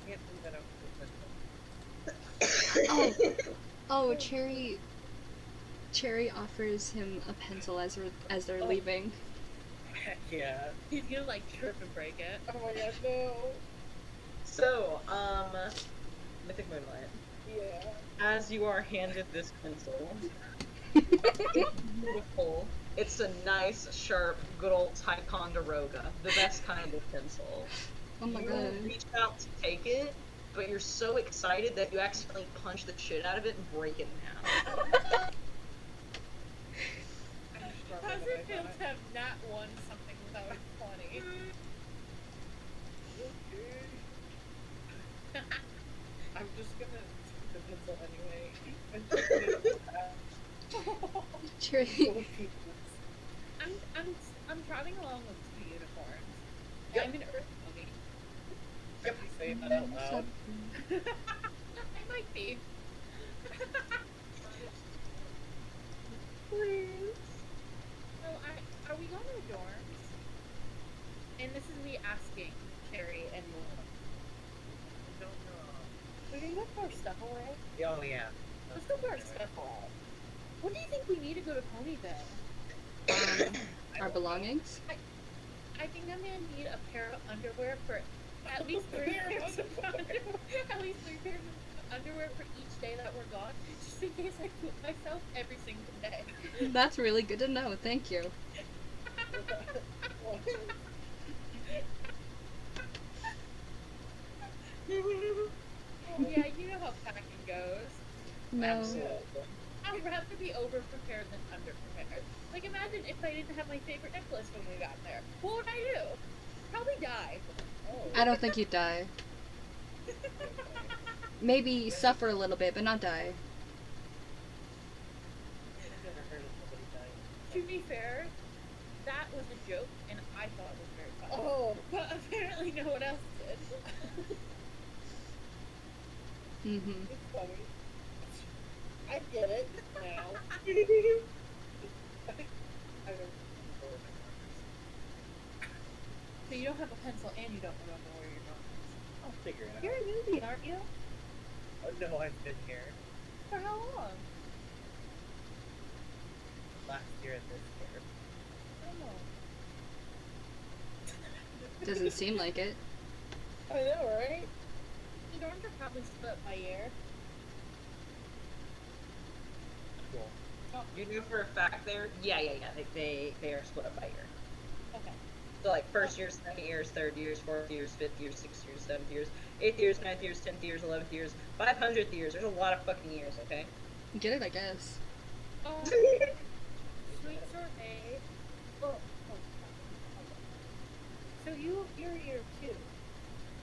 Speaker 3: Can't believe I don't have
Speaker 4: Oh, Cherry offers him a pencil as they're leaving.
Speaker 3: Heck yeah.
Speaker 2: He's gonna like trip and break it.
Speaker 3: Oh my god, no.
Speaker 1: So, Mythic Moonlight,
Speaker 3: Yeah.
Speaker 1: as you are handed this pencil, beautiful. It's a nice, sharp, good old Ticonderoga, the best kind of pencil.
Speaker 4: Oh my
Speaker 1: You
Speaker 4: god.
Speaker 1: reach out to take it, but you're so excited that you accidentally punch the shit out of it and break it in half.
Speaker 2: How's it feel to have not won something without a 20?
Speaker 3: I'm just gonna take the pencil anyway. I'm just gonna
Speaker 4: Cherry.
Speaker 2: I'm trotting along with two unicorns.
Speaker 1: Yep.
Speaker 2: I'm an earth pony.
Speaker 3: Yep, you say that out loud.
Speaker 2: I might be.
Speaker 1: Please.
Speaker 2: So are we going to the dorms? And this is me asking Cherry and Moon. We're gonna go put our stuff away.
Speaker 3: Oh yeah.
Speaker 2: Let's go put our stuff away. What do you think we need to go to Ponyville?
Speaker 4: Our belongings?
Speaker 2: I think I'm gonna need a pair of underwear for at least 3 pairs of underwear. At least 3 pairs of underwear for each day that we're gone, just in case I poop myself every single day.
Speaker 4: That's really good to know. Thank you.
Speaker 2: Yeah, you know how packing goes.
Speaker 4: No.
Speaker 3: Absolutely.
Speaker 2: I'd rather be over prepared than under prepared. Like imagine if I didn't have my favorite necklace when we got there. What would I do? Probably die.
Speaker 4: I don't think you'd die. Maybe suffer a little bit, but not die.
Speaker 3: I've never heard of somebody dying.
Speaker 2: To be fair, that was a joke, and I thought it was very funny. Oh, but apparently no one else did.
Speaker 4: Mm-hmm.
Speaker 3: It's funny. I get it now. I don't remember where my markers.
Speaker 2: So you don't have a pencil and you don't remember where your dorm is.
Speaker 3: I'll figure it out.
Speaker 2: You're a newbie, aren't you?
Speaker 3: Oh, no, I've been here
Speaker 2: For how long?
Speaker 3: last year and this year.
Speaker 2: Oh.
Speaker 4: Doesn't seem like it.
Speaker 3: I know, right?
Speaker 2: The dorms are probably split by year.
Speaker 3: Cool.
Speaker 2: Oh,
Speaker 1: You knew for a fact there? Yeah. They are split up by year.
Speaker 2: okay.
Speaker 1: So like first years, second years, third years, fourth years, fifth years, sixth years, seventh years, 8th years, 9th years, 10th years, 11th years, 500th years. There's a lot of fucking years, okay?
Speaker 4: Get it, I guess.
Speaker 2: Oh, sweet sorbet. Oh. So you're year 2.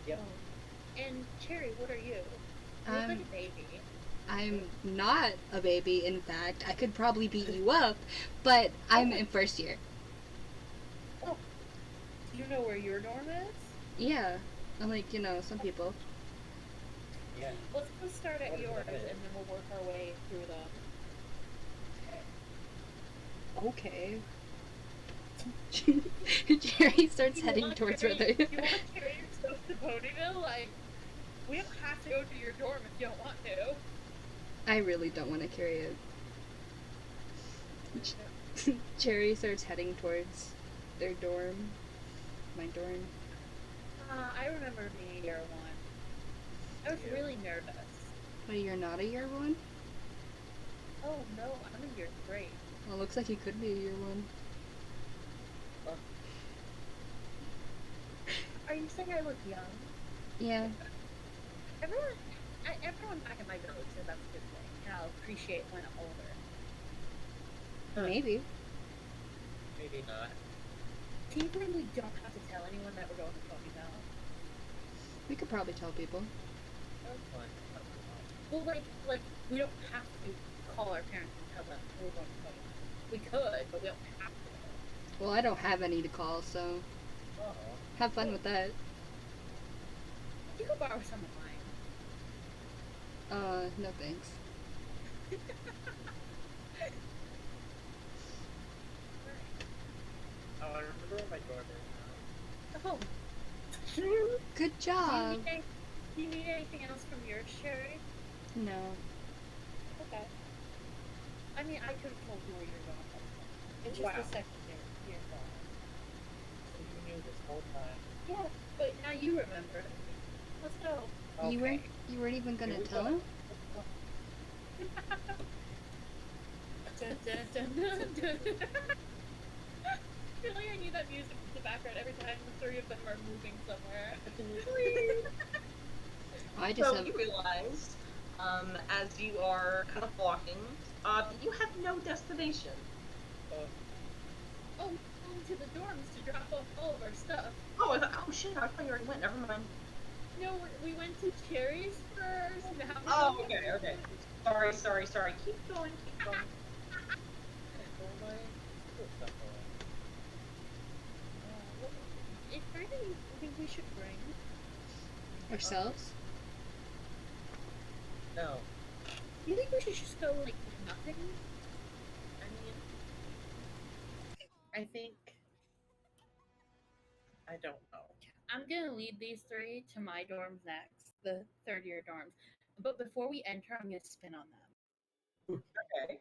Speaker 3: Yep.
Speaker 2: Oh. And Cherry, what are you? You look like a baby.
Speaker 4: I'm not a baby, in fact. I could probably beat you up, but I'm in first year.
Speaker 2: Oh. Do you know where your dorm is?
Speaker 4: Yeah. Unlike, some people.
Speaker 3: Yeah.
Speaker 2: Let's go start at
Speaker 3: What is
Speaker 2: yours
Speaker 3: that?
Speaker 2: and then we'll work our way through them.
Speaker 4: Okay. Jerry starts heading towards where they
Speaker 2: You want to carry yourself to Ponyville? Like, we don't have to go to your dorm if you don't want to.
Speaker 4: I really don't want to carry it. Cherry starts heading towards their dorm. My dorm.
Speaker 2: I remember being year 1. I was really nervous.
Speaker 4: But you're not a year one?
Speaker 2: Oh no, I'm in year 3.
Speaker 4: Well, looks like you could be a year one.
Speaker 2: Are you saying I look young?
Speaker 4: Yeah.
Speaker 2: Everyone back in my village said that's a good thing, and I'll appreciate when I'm older.
Speaker 4: Maybe.
Speaker 3: Maybe not.
Speaker 2: Technically, we don't have to tell anyone that we're going to Ponyville.
Speaker 4: We could probably tell people.
Speaker 3: That's fine.
Speaker 2: Well, like we don't have to call our parents and tell them we're going to Ponyville. We could, but we don't have to.
Speaker 4: Well, I don't have any to call, so
Speaker 3: Uh-oh.
Speaker 4: have fun with that.
Speaker 2: You could borrow some of mine.
Speaker 4: No thanks.
Speaker 3: Oh, I remember where my dorm is
Speaker 2: Oh.
Speaker 4: Good job.
Speaker 2: Do you need anything else from yours, Sherry?
Speaker 4: No.
Speaker 2: Okay. I mean, I could have told you where you're going. It's just
Speaker 3: Wow.
Speaker 2: the second year going.
Speaker 3: So you knew this whole time.
Speaker 2: Yeah, but now you remember. Let's go.
Speaker 4: You
Speaker 3: Okay.
Speaker 4: weren't even gonna
Speaker 3: Here we
Speaker 4: tell
Speaker 3: go.
Speaker 4: him?
Speaker 2: Dun, dun, dun, dun, dun. Really, I need that music in the background every time the 3 of them are moving somewhere.
Speaker 4: I just
Speaker 1: So
Speaker 4: have.
Speaker 1: you realize, as you are kind of walking, you have no destination.
Speaker 2: Oh, going to the dorms to drop off all of our stuff.
Speaker 1: Oh, oh shit! I thought you already went. Never mind.
Speaker 2: No, we went to Cherry's first. Now we're
Speaker 1: Oh,
Speaker 2: going to-
Speaker 1: okay. Sorry. Keep going.
Speaker 3: Throw my school stuff away.
Speaker 2: Is there anything you think we should bring?
Speaker 4: Ourselves?
Speaker 3: No.
Speaker 2: You think we should just go like nothing?
Speaker 3: I mean, I think. I don't know.
Speaker 2: I'm gonna lead these 3 to my dorms next, the 3rd year dorms. But before we enter, I'm gonna spin on them.
Speaker 1: Okay.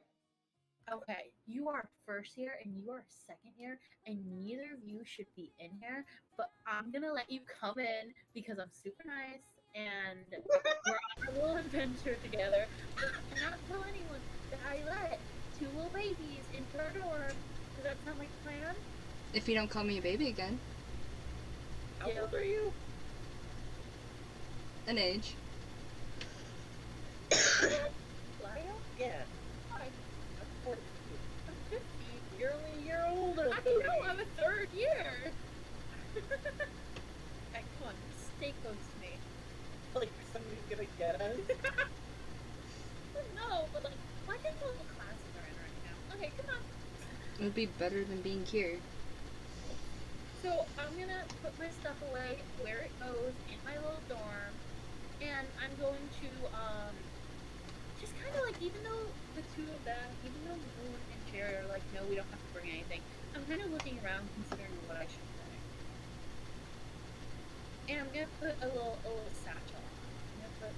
Speaker 2: Okay, you are first year and you are second year, and neither of you should be in here, but I'm gonna let you come in because I'm super nice and we're on a little adventure together. And not tell anyone that I let 2 little babies into our dorm. Does that sound like a plan?
Speaker 4: If you don't call me a baby again.
Speaker 3: How old are you?
Speaker 4: An age.
Speaker 2: Lyle?
Speaker 3: Yeah.
Speaker 2: Hi,
Speaker 3: I'm 42.
Speaker 2: I'm 15.
Speaker 3: You're only a year older
Speaker 2: I
Speaker 3: than
Speaker 2: know,
Speaker 3: me.
Speaker 2: I'm a 3rd year! Hey, come on, stay close to me.
Speaker 3: Like, somebody's gonna get us?
Speaker 2: No, but like, why can't all the classes are in right now? Okay, come on.
Speaker 4: It would be better than being here.
Speaker 2: So I'm gonna put my stuff away where it goes in my little dorm, and I'm going to just kind of like, even though the two of them, even though Moon and Cherry are like, no, we don't have to bring anything, I'm kind of looking around considering what I should bring. And I'm gonna put a little satchel on.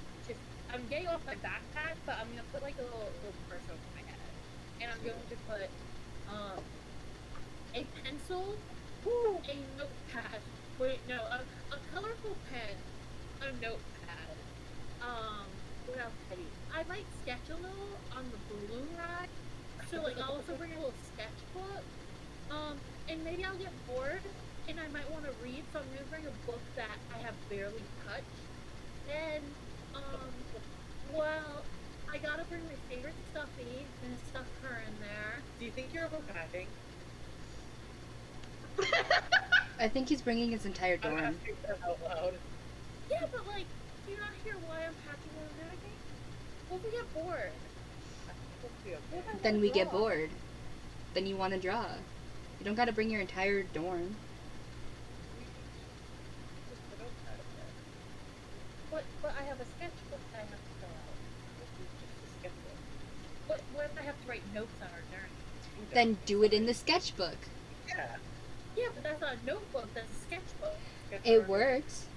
Speaker 2: I'm getting off my backpack, but I'm gonna put like a little purse over my head. And I'm going to put a pencil, a notepad. Wait, no, a colorful pen, a notepad. What else did I use? I might sketch a little on the balloon ride. So like I'll also bring a little sketchbook. And maybe I'll get bored and I might want to read, so I'm gonna bring a book that I have barely touched. And well, I gotta bring my favorite stuffy and stuff her in there.
Speaker 3: Do you think you're overpacking?
Speaker 4: I think he's bringing his entire
Speaker 3: I'm
Speaker 4: dorm.
Speaker 3: asking that out loud.
Speaker 2: Yeah, but like, do you not hear why I'm packing more than anything? What if we get bored? What if I
Speaker 4: Then
Speaker 2: wanna
Speaker 4: we get
Speaker 2: draw?
Speaker 4: bored. Then you want to draw. You don't got to bring your entire dorm.
Speaker 2: But I have a sketchbook that I have to fill out. What if I have to write notes on our journey?
Speaker 4: Then do it in the sketchbook.
Speaker 3: Yeah.
Speaker 2: Yeah, but that's not a notebook, that's a sketchbook.
Speaker 4: It works.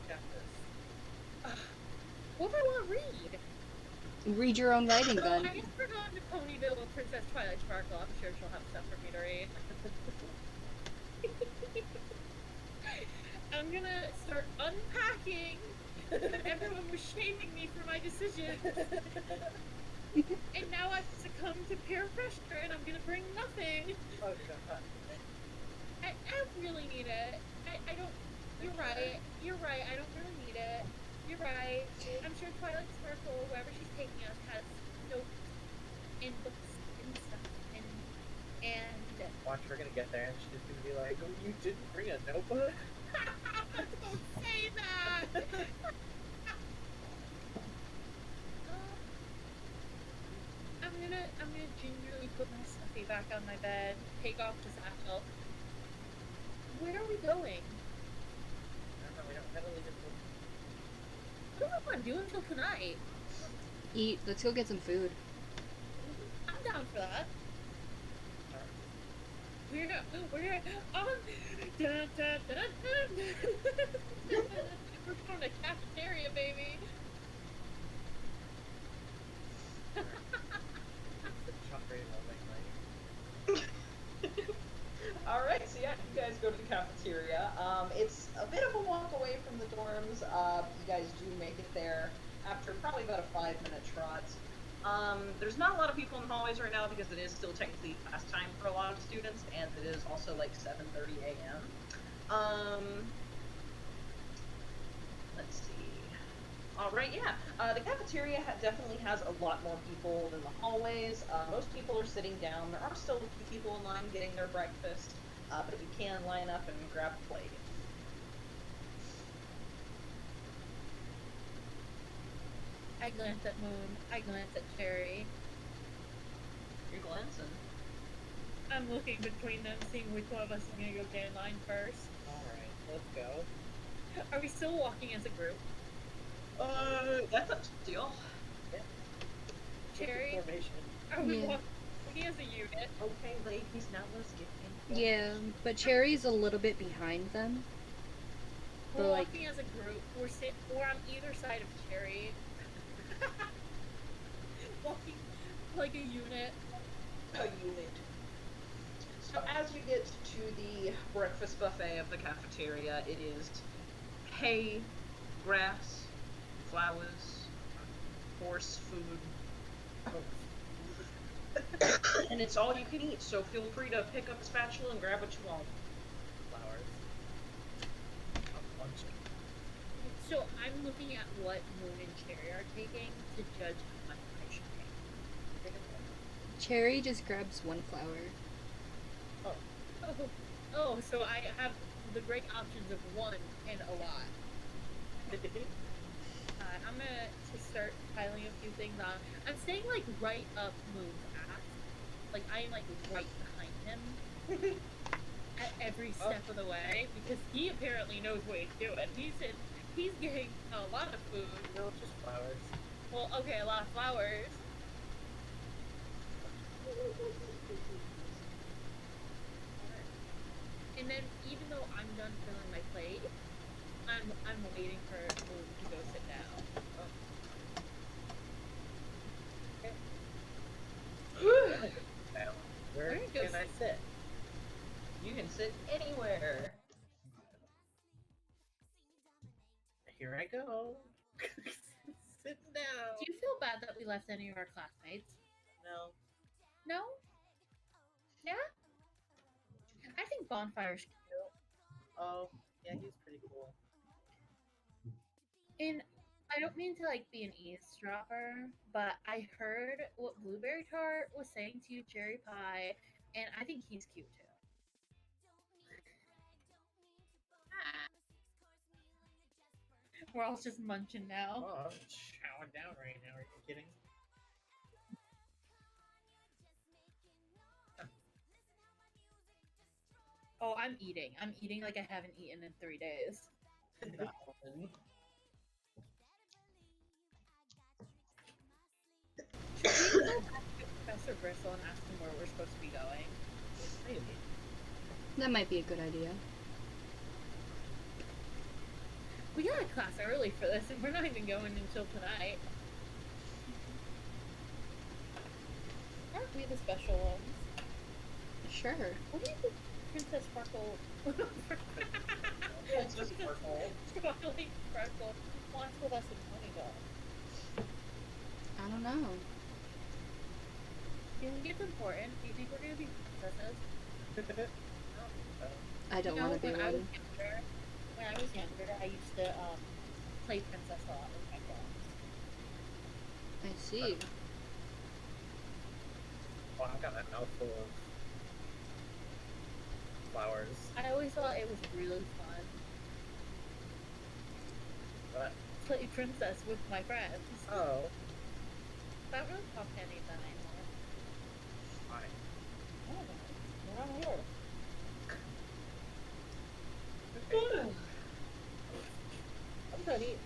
Speaker 3: Got this.
Speaker 2: What if I want to read?
Speaker 4: Read your own writing
Speaker 2: Oh,
Speaker 4: then.
Speaker 2: I guess we're going to Ponyville with Princess Twilight Sparkle. I'm sure she'll have stuff for me to read. I'm gonna start unpacking. Everyone was shaming me for my decision. And now I've succumbed to peer pressure and I'm gonna bring nothing.
Speaker 3: Oh, God.
Speaker 2: I really need it. I don't. You're right. I don't really need it. You're right. I'm sure Twilight Sparkle, wherever she's taking us, has notes and books and stuff. And
Speaker 3: Watch, we're gonna get there and she's gonna be like, oh, you didn't bring a notebook?
Speaker 2: don't say that. I'm gonna gingerly put my stuffy back on my bed, take off the satchel. Where are we going?
Speaker 3: I don't know, we don't have to leave it.
Speaker 2: What do I want to do until tonight?
Speaker 4: Eat. Let's go get some food.
Speaker 2: I'm down for that. We're dun, dun, dun, dun. We're going to cafeteria, baby.
Speaker 1: Alright, so yeah, you guys go to the cafeteria. It's a bit of a walk away from the dorms. You guys do make it there after probably about a 5-minute trot. There's not a lot of people in the hallways right now because it is still technically class time for a lot of students, and it is also like 7:30 a.m. Let's see. Alright, yeah. The cafeteria definitely has a lot more people than the hallways. Most people are sitting down. There are still a few people in line getting their breakfast, but you can line up and grab a plate.
Speaker 2: I glance at Moon. I glance at Cherry.
Speaker 1: You're glancing.
Speaker 2: I'm looking between them, seeing which one of us is gonna go get in line first.
Speaker 3: Alright, let's go.
Speaker 2: Are we still walking as a group?
Speaker 1: That's up to y'all.
Speaker 2: Cherry,
Speaker 3: Formation.
Speaker 2: are we
Speaker 4: Yeah.
Speaker 2: walking as a unit?
Speaker 1: Okay, ladies, now let's get in.
Speaker 4: Yeah, but Cherry's a little bit behind them.
Speaker 2: We're
Speaker 4: But like,
Speaker 2: walking as a group. We're on either side of Cherry. Walking like a unit.
Speaker 1: A unit. So as you get to the breakfast buffet of the cafeteria, it is hay, grass, flowers, horse food, and it's all you can eat, so feel free to pick up a spatula and grab what you want.
Speaker 3: Flowers. I'm munching.
Speaker 2: So I'm looking at what Moon and Cherry are taking to judge how much I should take.
Speaker 4: Cherry just grabs one flower.
Speaker 2: Oh, so I have the great options of one and a lot. I'm gonna just start piling a few things on. I'm staying like right up Moon's ass. Like I am like right behind him. him at every step of the way because he apparently knows what he's doing. He's getting a lot of food.
Speaker 3: No, just flowers.
Speaker 2: Well, okay, a lot of flowers. And then, even though I'm done filling my plate, I'm waiting for food to go sit down.
Speaker 3: Now, where
Speaker 2: Where
Speaker 3: can
Speaker 2: goes-
Speaker 3: I sit?
Speaker 1: You can sit anywhere.
Speaker 3: Here I go. Sit down.
Speaker 2: Do you feel bad that we left any of our classmates?
Speaker 3: No.
Speaker 2: No? Yeah? I think Bonfire's cute.
Speaker 3: Oh, yeah, he's pretty cool.
Speaker 2: And I don't mean to like be an eavesdropper, but I heard what Blueberry Tart was saying to you, Cherry Pie, and I think he's cute too. We're all just munching now.
Speaker 3: Oh, I'm chowing down right now. Are you kidding?
Speaker 2: Oh, I'm eating. I'm eating like I haven't eaten in 3 days. Should we go back to Professor Bristle and ask him where we're supposed to be going?
Speaker 3: Maybe.
Speaker 4: That might be a good idea.
Speaker 2: We got a class early for this, and we're not even going until tonight. Aren't we the special ones?
Speaker 4: Sure.
Speaker 2: What do you think Princess Sparkle...
Speaker 1: Princess Sparkle.
Speaker 2: Sparkly Sparkle wants with us in Ponyville?
Speaker 4: I don't know.
Speaker 2: Do you think it's important? Do you think we're going to be princesses?
Speaker 4: I don't want to be
Speaker 2: when I was
Speaker 4: one.
Speaker 2: younger, when I was younger, I used to play princess a lot with my friends.
Speaker 4: I see.
Speaker 3: Oh, I've got a mouthful of flowers.
Speaker 2: I always thought it was really fun
Speaker 3: But,
Speaker 2: to play princess with my friends.
Speaker 3: oh,
Speaker 2: I don't really talk to any of them anymore.
Speaker 3: fine.
Speaker 2: Oh, they're on here.
Speaker 3: Okay.
Speaker 2: I'm done eating.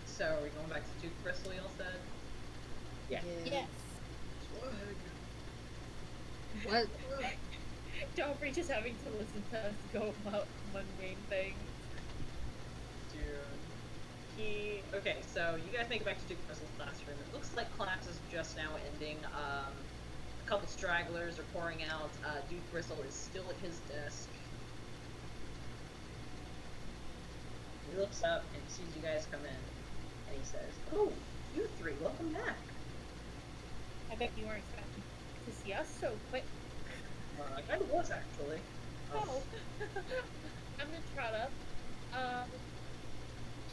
Speaker 1: So, are we going back to Duke Bristle, y'all said?
Speaker 3: Yeah.
Speaker 2: Yes.
Speaker 4: What?
Speaker 2: Joffrey just having to listen to us go about mundane things.
Speaker 1: Okay, so you guys make it back to Duke Bristle's classroom. It looks like class is just now ending. A couple stragglers are pouring out. Duke Bristle is still at his desk. He looks up and sees you guys come in, and he says, "Oh, you three, welcome back."
Speaker 2: I bet you weren't expecting to see us so quick.
Speaker 1: I kind of was, actually.
Speaker 2: Oh. I'm gonna trot up.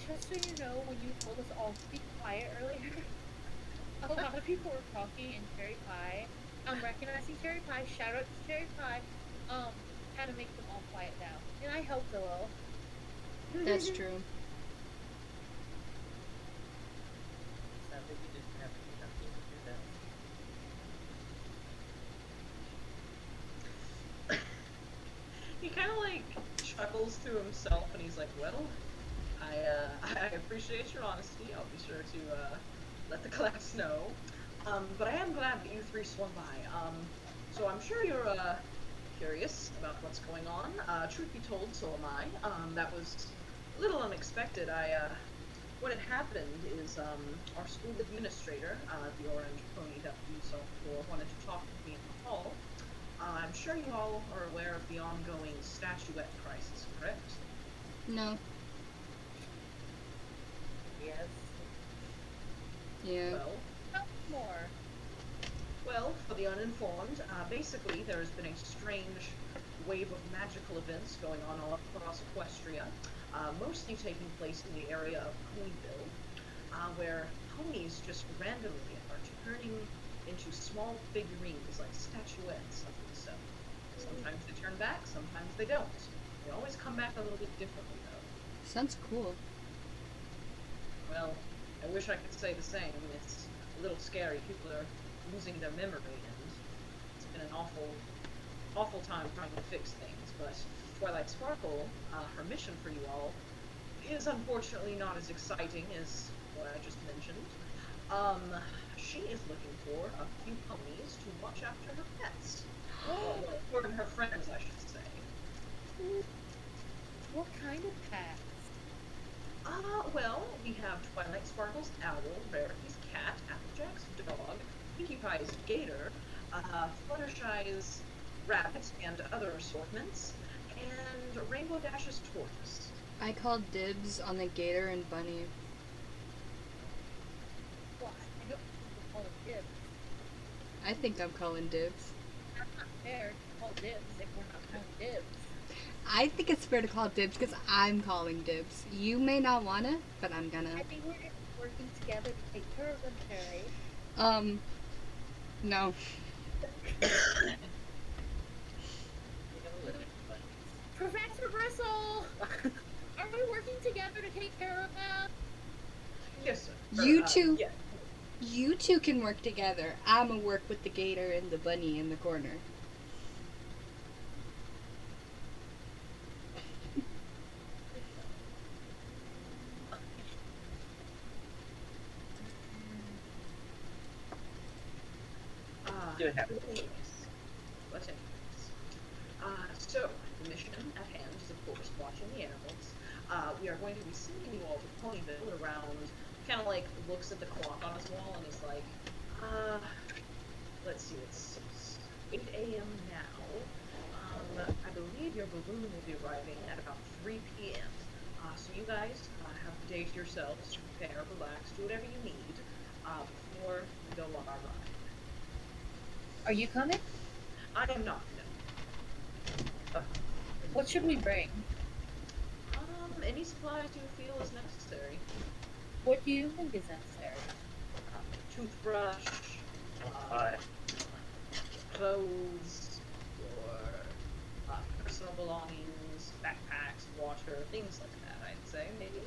Speaker 2: Just so you know, when you told us all to be quiet earlier, a lot of people were talking in Cherry Pie. I'm recognizing Cherry Pie. Shout out to Cherry Pie. How to make them all quiet down. And I helped a little.
Speaker 4: That's true.
Speaker 3: Sounds like you didn't have enough to do that.
Speaker 1: He kind of like chuckles to himself, and he's like, "Well, I appreciate your honesty. I'll be sure to let the class know. But I am glad that you three swung by. So I'm sure you're curious about what's going on. Truth be told, so am I. That was a little unexpected. What had happened is our school administrator, the orange pony that you saw before, wanted to talk with me in the hall. I'm sure you all are aware of the ongoing statuette crisis, correct?
Speaker 4: No.
Speaker 3: Yes.
Speaker 4: Yeah.
Speaker 1: Well,
Speaker 2: Tell me more.
Speaker 1: Well, for the uninformed, basically there has been a strange wave of magical events going on all across Equestria, mostly taking place in the area of Queenville, where ponies just randomly are turning into small figurines like statuettes of themselves. Sometimes they turn back, sometimes they don't. They always come back a little bit differently, though.
Speaker 4: Sounds cool.
Speaker 1: Well, I wish I could say the same. It's a little scary. People are losing their memory, and it's been an awful time trying to fix things. But Twilight Sparkle, her mission for you all, is unfortunately not as exciting as what I just mentioned. She is looking for a few ponies to watch after her pets. Or her friends, I should say.
Speaker 2: What kind of pets?
Speaker 1: Well, we have Twilight Sparkle's owl, Rarity's cat, Applejack's dog, Pinkie Pie's gator, Fluttershy's rabbits and other assortments, and Rainbow Dash's tortoise.
Speaker 4: I called dibs on the gator and bunny.
Speaker 2: Well, I don't think to call it dibs.
Speaker 4: I think I'm calling dibs.
Speaker 2: That's not fair to call dibs if we're not calling dibs.
Speaker 4: I think it's fair to call dibs because I'm calling dibs. You may not wanna, but I'm gonna.
Speaker 2: I think we're working together to take care of them, Terry.
Speaker 4: No.
Speaker 2: Professor Bristle! Are we working together to take care of them?
Speaker 1: Yes, sir.
Speaker 4: You two,
Speaker 1: Yeah.
Speaker 4: you two can work together. I'ma work with the gator and the bunny in the corner.
Speaker 3: Do it happen.
Speaker 1: Let's say. So, the mission at hand is, of course, watching the animals. We are going to be sending you all to Ponyville around, kind of like looks at the clock on his wall and is like, let's see, it's 8 a.m. now. I believe your balloon will be arriving at about 3 p.m. So you guys have the day to yourselves to prepare, relax, do whatever you need before we go on our ride.
Speaker 2: Are you coming?
Speaker 1: I am not, no.
Speaker 2: What should we bring?
Speaker 1: Any supplies you feel is necessary.
Speaker 2: What do you think is necessary?
Speaker 1: Toothbrush, clothes, or personal belongings, backpacks, water, things like that, I'd say, maybe.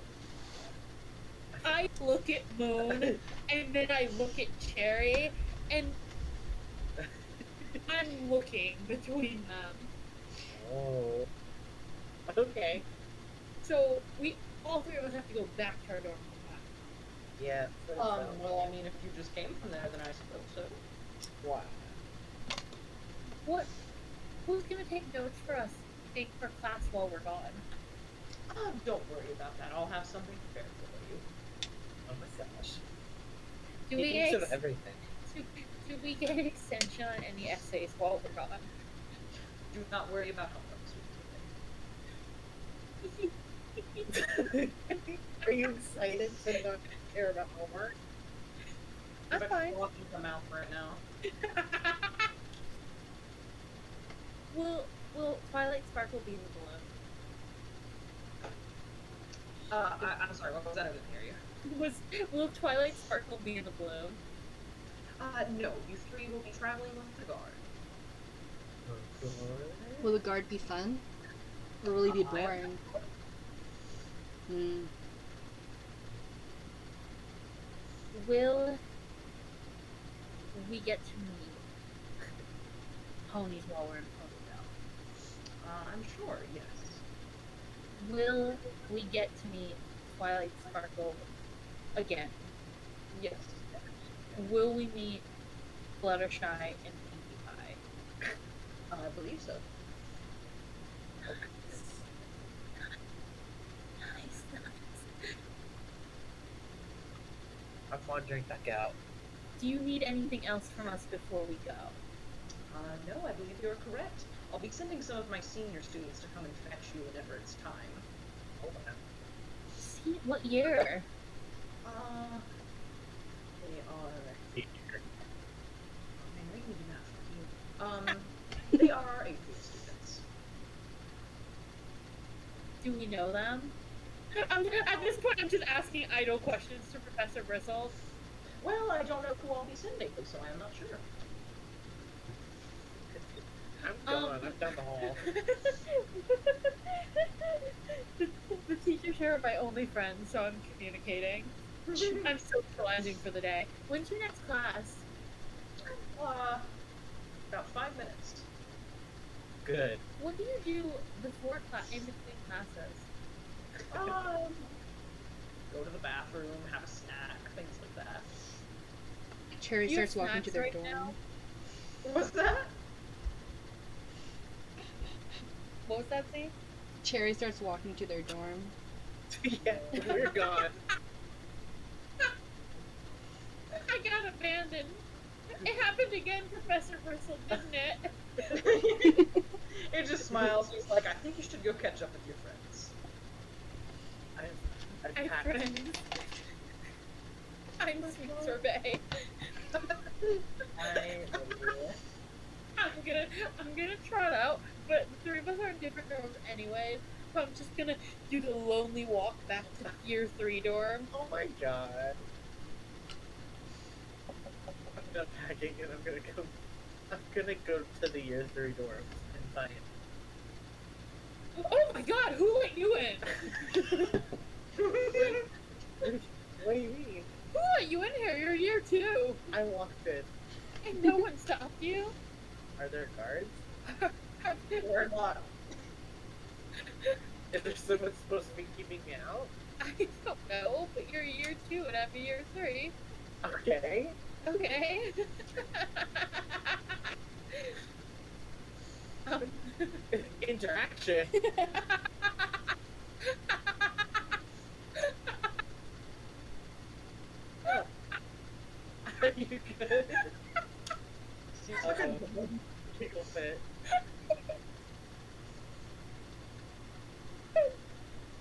Speaker 2: I look at Moon, and then I look at Cherry, and I'm looking between them.
Speaker 3: Oh. Okay.
Speaker 2: So all three of us have to go back to our dorm.
Speaker 3: Yeah.
Speaker 1: Well, I mean, if you just came from there, then I suppose so.
Speaker 3: Wow.
Speaker 2: Who's gonna take notes for us? Take for class while we're gone.
Speaker 1: Don't worry about that. I'll have something prepared for you.
Speaker 3: Oh my gosh.
Speaker 2: Do
Speaker 3: He
Speaker 2: we
Speaker 3: thinks
Speaker 2: get
Speaker 3: of everything.
Speaker 2: do we get an extension on any essays while we're gone?
Speaker 1: Do not worry about homework.
Speaker 3: Are you excited to not care about homework?
Speaker 2: I'm fine.
Speaker 1: Walking from mouth right now.
Speaker 2: Will Twilight Sparkle be in the balloon?
Speaker 1: I'm sorry, what was that? I didn't hear you.
Speaker 2: Will Twilight Sparkle be in the balloon?
Speaker 1: No, you three will be traveling with the guard.
Speaker 4: Will the guard be fun? Or will he be boring?
Speaker 2: Will we get to meet ponies while we're in Ponyville?
Speaker 1: I'm sure, yes.
Speaker 2: Will we get to meet Twilight Sparkle again?
Speaker 1: Yes.
Speaker 2: Will we meet Fluttershy and Pinkie Pie?
Speaker 1: I believe so.
Speaker 2: Nice.
Speaker 3: I'm wandering back out.
Speaker 2: Do you need anything else from us before we go?
Speaker 1: No, I believe you're correct. I'll be sending some of my senior students to come and fetch you whenever it's time.
Speaker 3: Oh, wow.
Speaker 2: See, what year?
Speaker 1: They are...
Speaker 3: Here.
Speaker 1: Oh, man, I can do math for you. They are 8th year students.
Speaker 2: Do we know them? At this point, I'm just asking idle questions to Professor Bristle.
Speaker 1: Well, I don't know who I'll be sending, so I'm not sure.
Speaker 3: I'm gone. I'm down the hall.
Speaker 2: The teachers here are my only friends, so I'm communicating. I'm socializing for the day. When's your next class?
Speaker 1: About 5 minutes.
Speaker 3: Good.
Speaker 2: What do you do before class, in between classes?
Speaker 1: Go to the bathroom, have a snack, things like that.
Speaker 4: Cherry
Speaker 2: Do you have
Speaker 4: starts walking to
Speaker 2: snacks
Speaker 4: their
Speaker 2: right
Speaker 4: dorm.
Speaker 2: now?
Speaker 1: What's that?
Speaker 2: What was that thing?
Speaker 4: Cherry starts walking to their dorm.
Speaker 3: Yeah, we're gone.
Speaker 2: I got abandoned. It happened again, Professor Bristle, didn't it?
Speaker 1: It just smiles. He's like, I think you should go catch up with your friends.
Speaker 3: I'm packed.
Speaker 2: Friends. I'm sweet sorbet. I'm gonna trot out, but the three of us are in different dorms anyways, so I'm just gonna do the lonely walk back to year 3 dorm.
Speaker 3: Oh my god. I'm done packing and I'm gonna go to the year 3 dorms and find
Speaker 2: Oh my god, who let you in?
Speaker 3: What do you mean?
Speaker 2: Who let you in here? You're year 2.
Speaker 3: I walked in.
Speaker 2: And no one stopped you?
Speaker 3: Are there guards?
Speaker 1: We're not.
Speaker 3: Is there someone supposed to be keeping me out?
Speaker 2: I don't know, but you're year 2 and I'm year 3.
Speaker 3: Okay.
Speaker 2: Okay.
Speaker 3: Interaction. Are you good? Tickle fit.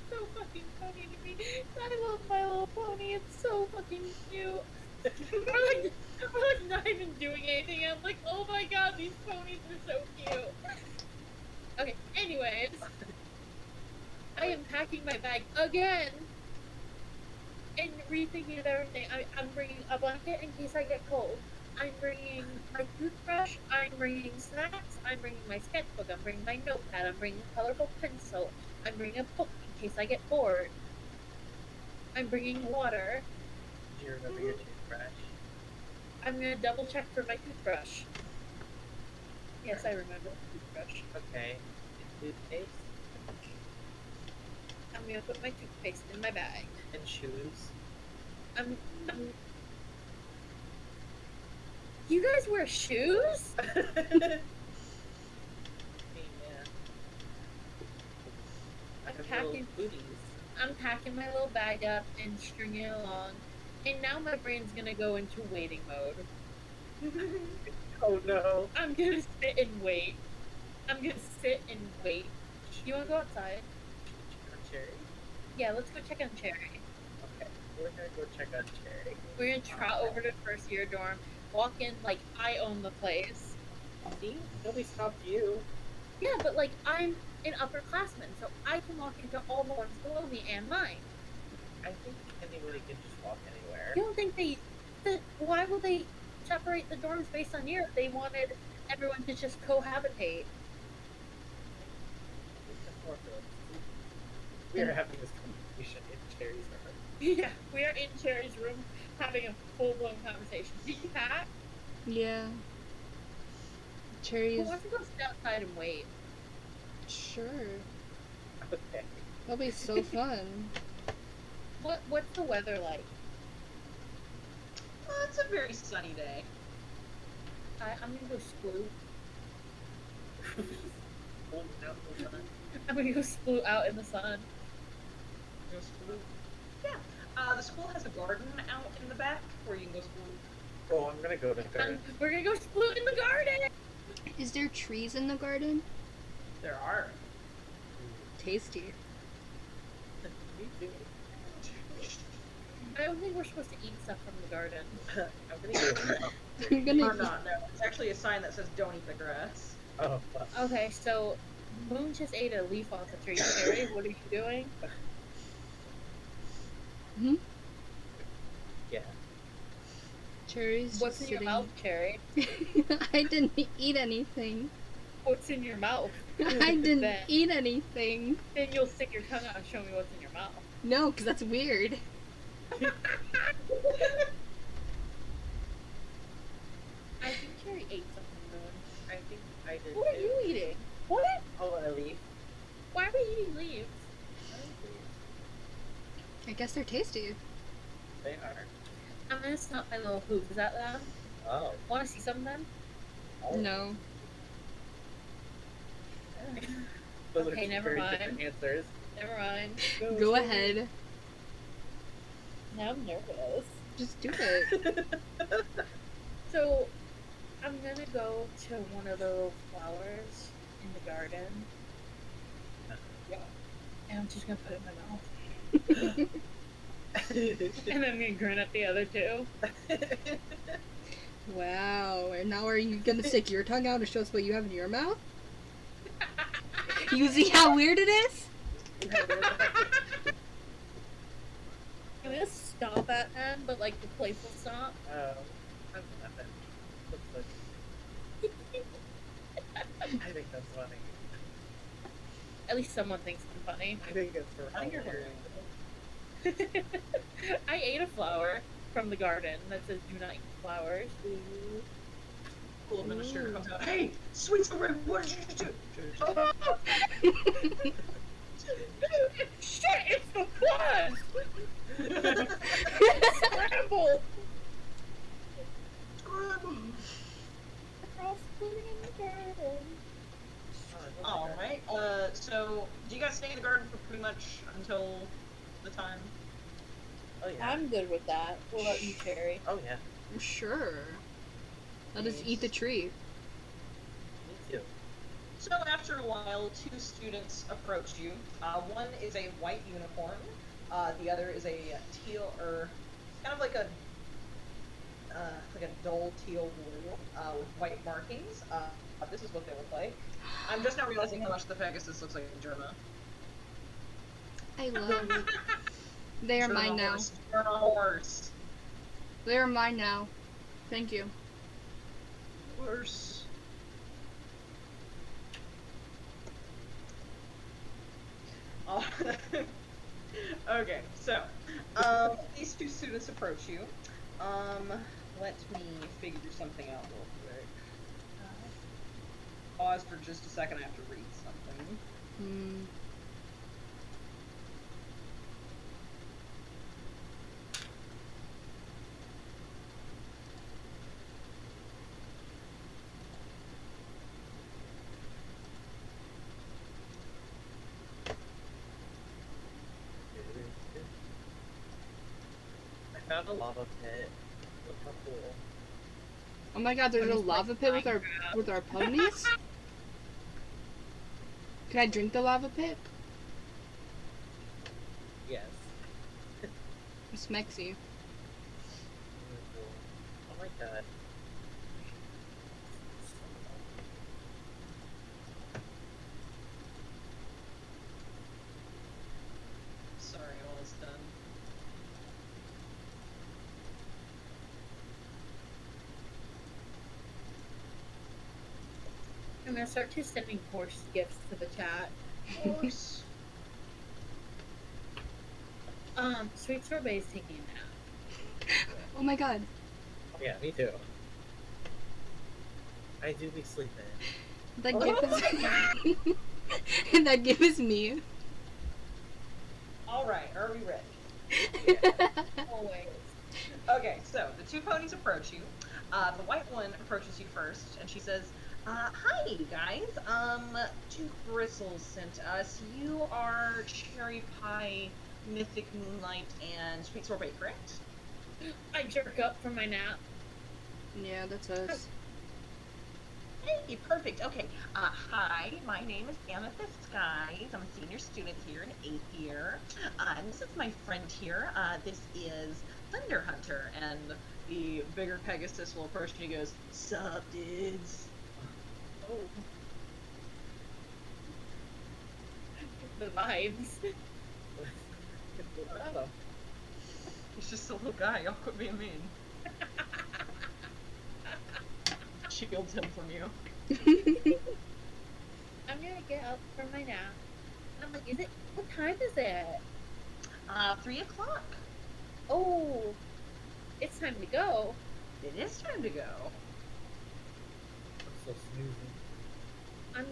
Speaker 2: So fucking funny to me. I love My Little Pony. It's so fucking cute. we're like not even doing anything. I'm like, oh my god, these ponies are so cute. Okay, anyways. I am packing my bag again. And rethinking of everything. I'm bringing a blanket in case I get cold. I'm bringing my toothbrush. I'm bringing snacks. I'm bringing my sketchbook. I'm bringing my notepad. I'm bringing a colorful pencil. I'm bringing a book in case I get bored. I'm bringing water.
Speaker 3: Do you remember your toothbrush?
Speaker 2: I'm gonna double check for my toothbrush. Yes, I remember the toothbrush.
Speaker 3: Okay. And toothpaste?
Speaker 2: I'm gonna put my toothpaste in my bag.
Speaker 3: And shoes?
Speaker 2: I'm You guys wear shoes?
Speaker 3: Yeah.
Speaker 2: I'm packing I'm packing my little bag up and stringing it along. And now my brain's gonna go into waiting mode.
Speaker 3: Oh no.
Speaker 2: I'm gonna sit and wait. I'm gonna sit and wait. You wanna go outside?
Speaker 3: Cherry?
Speaker 2: Yeah, let's go check on Cherry.
Speaker 3: Okay. We're gonna go check on Cherry.
Speaker 2: We're gonna trot over to first year dorm, walk in like I own the place.
Speaker 3: See? Nobody stopped you.
Speaker 2: Yeah, but like I'm an upperclassman, so I can walk into all the ones below me and mine.
Speaker 3: I think anybody can just walk anywhere.
Speaker 2: You don't think why will they separate the dorms based on year if they wanted everyone to just cohabitate?
Speaker 3: We are having this conversation in Cherry's room.
Speaker 2: Yeah, we are in Cherry's room having a full-blown conversation. Did you pack?
Speaker 4: Yeah.
Speaker 2: Who
Speaker 4: Cherry's.
Speaker 2: wants to go sit outside and wait?
Speaker 4: Sure.
Speaker 3: Okay.
Speaker 4: That'll be so fun.
Speaker 2: What's the weather like?
Speaker 1: It's a very sunny day.
Speaker 2: I'm gonna go sploot.
Speaker 3: Oh no.
Speaker 2: I'm gonna go sploot out in the sun.
Speaker 1: Just yeah. The school has a garden out in the back where you can go school.
Speaker 3: Oh, I'm gonna go to third.
Speaker 2: We're gonna go sploot in the garden!
Speaker 4: Is there trees in the garden?
Speaker 1: There are.
Speaker 4: Tasty.
Speaker 3: Me too.
Speaker 2: I don't think we're supposed to eat stuff from the garden.
Speaker 3: I'm gonna go.
Speaker 4: You're gonna.
Speaker 1: Or not, no. It's actually a sign that says don't eat the grass.
Speaker 3: Oh, fuck.
Speaker 2: Okay, so Moon just ate a leaf off a tree. Cherry, what are you doing?
Speaker 4: Hmm?
Speaker 3: Yeah.
Speaker 4: Cherry's
Speaker 2: What's
Speaker 4: just
Speaker 2: in your
Speaker 4: sitting.
Speaker 2: mouth, Cherry?
Speaker 4: I didn't eat anything.
Speaker 2: What's in your mouth?
Speaker 4: I didn't
Speaker 2: Then-
Speaker 4: eat anything.
Speaker 2: Then you'll stick your tongue out and show me what's in your mouth.
Speaker 4: No, because that's weird.
Speaker 2: I think Cherry ate something good.
Speaker 3: I think I did
Speaker 2: What are
Speaker 3: too.
Speaker 2: you eating? What?
Speaker 3: Oh, a leaf.
Speaker 2: Why are we eating leaves?
Speaker 4: I guess they're tasty.
Speaker 3: They are.
Speaker 2: I'm gonna stop my little hoof. Is that them?
Speaker 3: Oh.
Speaker 2: Wanna see some of them?
Speaker 3: Oh.
Speaker 4: No.
Speaker 3: Those
Speaker 2: Okay,
Speaker 3: are two
Speaker 2: never
Speaker 3: very
Speaker 2: mind.
Speaker 3: different answers.
Speaker 2: Never mind.
Speaker 4: Go ahead.
Speaker 2: Now I'm nervous.
Speaker 4: Just do it.
Speaker 2: So, I'm gonna go to one of the little flowers in the garden.
Speaker 3: Yeah.
Speaker 2: And I'm just gonna put it in my mouth. And I'm gonna grin at the other two.
Speaker 4: Wow. And now are you gonna stick your tongue out and show us what you have in your mouth? You see how weird it is?
Speaker 2: I'm gonna stomp at them, but like the playful stomp.
Speaker 3: I'm nothing. I think that's funny.
Speaker 2: At least someone thinks I'm funny.
Speaker 3: I think it's for
Speaker 1: I think you're
Speaker 3: hilarious.
Speaker 2: I ate a flower from the garden that says "Do not eat flowers."
Speaker 1: Cool administrator comes out. Hey, sweet Sorbet, what did you do?
Speaker 2: Shit! It's the flood! Scramble!
Speaker 1: Scramble.
Speaker 2: We're all splitting in the garden.
Speaker 1: All right. So do you guys stay in the garden for pretty much until the time?
Speaker 3: Oh yeah.
Speaker 2: I'm good with that. What about you, Cherry?
Speaker 3: Oh yeah.
Speaker 4: Sure. Let us eat the tree.
Speaker 3: Me too.
Speaker 1: So after a while, two students approach you. One is a white unicorn. The other is a teal, or kind of like a dull teal blue with white markings. This is what they look like. I'm just now realizing how much the Pegasus looks like a Germa.
Speaker 4: I love it. They are mine now.
Speaker 1: Germa horse.
Speaker 4: They are mine now. Thank you.
Speaker 1: Horse. Oh. Okay, so these two students approach you. Let me figure something out real quick. Pause for just a second. I have to read something.
Speaker 4: Hmm.
Speaker 3: I found a lava pit. Look how cool.
Speaker 4: Oh my god, there's a lava pit with our ponies? Can I drink the lava pit?
Speaker 3: Yes.
Speaker 4: It's Mexi.
Speaker 3: Really cool. Oh my god.
Speaker 1: Sorry, almost done.
Speaker 2: I'm gonna start just sending horse gifts to the chat.
Speaker 1: Horse.
Speaker 2: Sweet Sorbet is taking a nap.
Speaker 4: Oh my god.
Speaker 3: Oh yeah, me too. I do be sleeping.
Speaker 4: That gift is that gift is me.
Speaker 1: All right, are we ready?
Speaker 2: Always.
Speaker 1: Okay, so the two ponies approach you. The white one approaches you first, and she says, "Hi guys. Two Bristles sent us. You are Cherry Pie, Mythic, Moonlight, and Sweet Sorbet, correct?"
Speaker 2: I jerk up from my nap.
Speaker 4: Yeah, that's us.
Speaker 1: Hey, perfect. Okay. Hi, my name is Amethyst, guys. I'm a senior student here in 8th year. And this is my friend here. This is Thunder Hunter. And the bigger Pegasus will approach and he goes, "Sup, dudes?"
Speaker 2: Oh. The vibes.
Speaker 3: Oh.
Speaker 1: He's just a little guy. Y'all quit being mean. Shields him from you.
Speaker 2: I'm gonna get up from my nap. And I'm like, what time is it?
Speaker 1: 3 o'clock.
Speaker 2: Oh, it's time to go.
Speaker 1: It is time to go.
Speaker 3: I'm so snoozing.
Speaker 2: I'm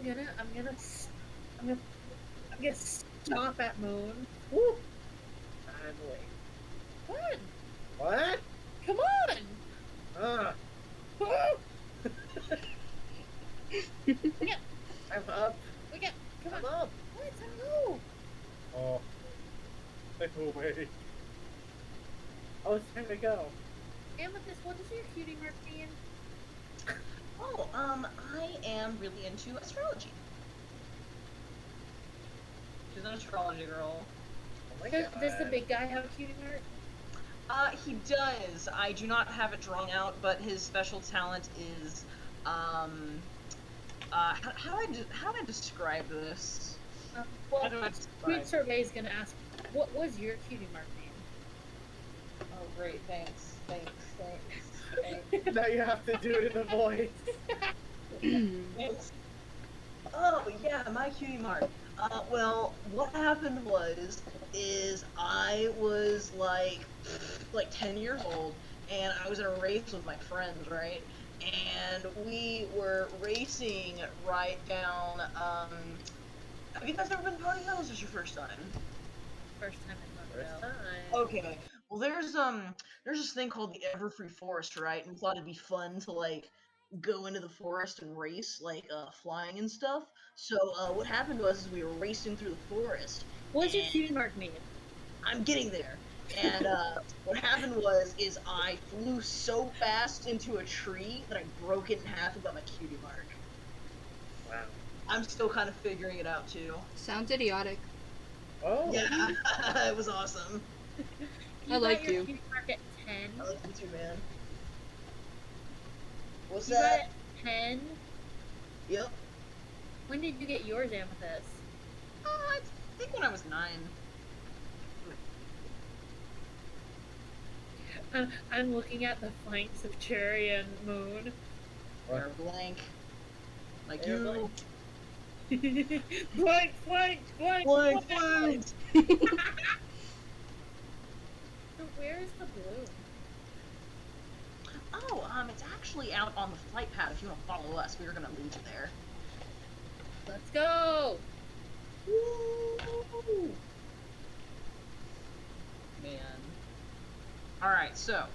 Speaker 2: gonna stomp at Moon. Woo!
Speaker 3: I'm late.
Speaker 2: Come on!
Speaker 3: What?
Speaker 2: Come on!
Speaker 3: Ah,
Speaker 2: Woo!
Speaker 3: I'm up.
Speaker 2: Come
Speaker 3: I'm
Speaker 2: on!
Speaker 3: up.
Speaker 2: What? Time to go!
Speaker 3: Oh, step away. Oh, it's time to go.
Speaker 2: Amethyst, what does your cutie mark mean?
Speaker 1: Oh, I am really into astrology. She's an astrology girl.
Speaker 3: Oh my
Speaker 2: Does the
Speaker 3: God.
Speaker 2: big guy have a cutie mark?
Speaker 1: He does. I do not have it drawn out, but his special talent is, how do I describe this? How
Speaker 2: Well,
Speaker 1: do I
Speaker 2: Sweet
Speaker 1: describe?
Speaker 2: Sorbet is gonna ask, what was your cutie mark
Speaker 1: Oh, great, thanks.
Speaker 3: Now you have to do it in a voice.
Speaker 1: Thanks. Oh, yeah, my cutie mark. Well, what happened is I was like 10 years old, and I was in a race with my friends, right? And we were racing right down, have you guys ever been to Ponyville, or is this your first time?
Speaker 2: First time in
Speaker 3: First
Speaker 2: Ponyville.
Speaker 3: time.
Speaker 1: Okay, well there's this thing called the Everfree Forest, right? And we thought it'd be fun to like go into the forest and race, like flying and stuff. So what happened was is we were racing through the forest,
Speaker 2: What does your
Speaker 1: and
Speaker 2: cutie mark mean?
Speaker 1: I'm getting there. And what happened is I flew so fast into a tree that I broke it in half and got my cutie mark.
Speaker 3: Wow.
Speaker 1: I'm still kind of figuring it out too.
Speaker 4: Sounds idiotic.
Speaker 3: Oh.
Speaker 1: Yeah, it was awesome.
Speaker 4: I like
Speaker 2: got your
Speaker 4: you.
Speaker 2: cutie mark at 10.
Speaker 1: I like you too, man. What's
Speaker 2: You got
Speaker 1: that?
Speaker 2: it at 10.
Speaker 1: Yep.
Speaker 2: When did you get yours, Amethyst?
Speaker 1: I think when I was 9.
Speaker 2: I'm looking at the flanks of Cherry and Moon.
Speaker 1: Or blank. Like
Speaker 3: They're
Speaker 1: you.
Speaker 3: blank.
Speaker 1: Blank.
Speaker 2: So where is the bloom?
Speaker 1: Oh, it's actually out on the flight pad. If you want to follow us, we were gonna lead you there.
Speaker 2: Let's go!
Speaker 1: Woo! Man. Alright, so,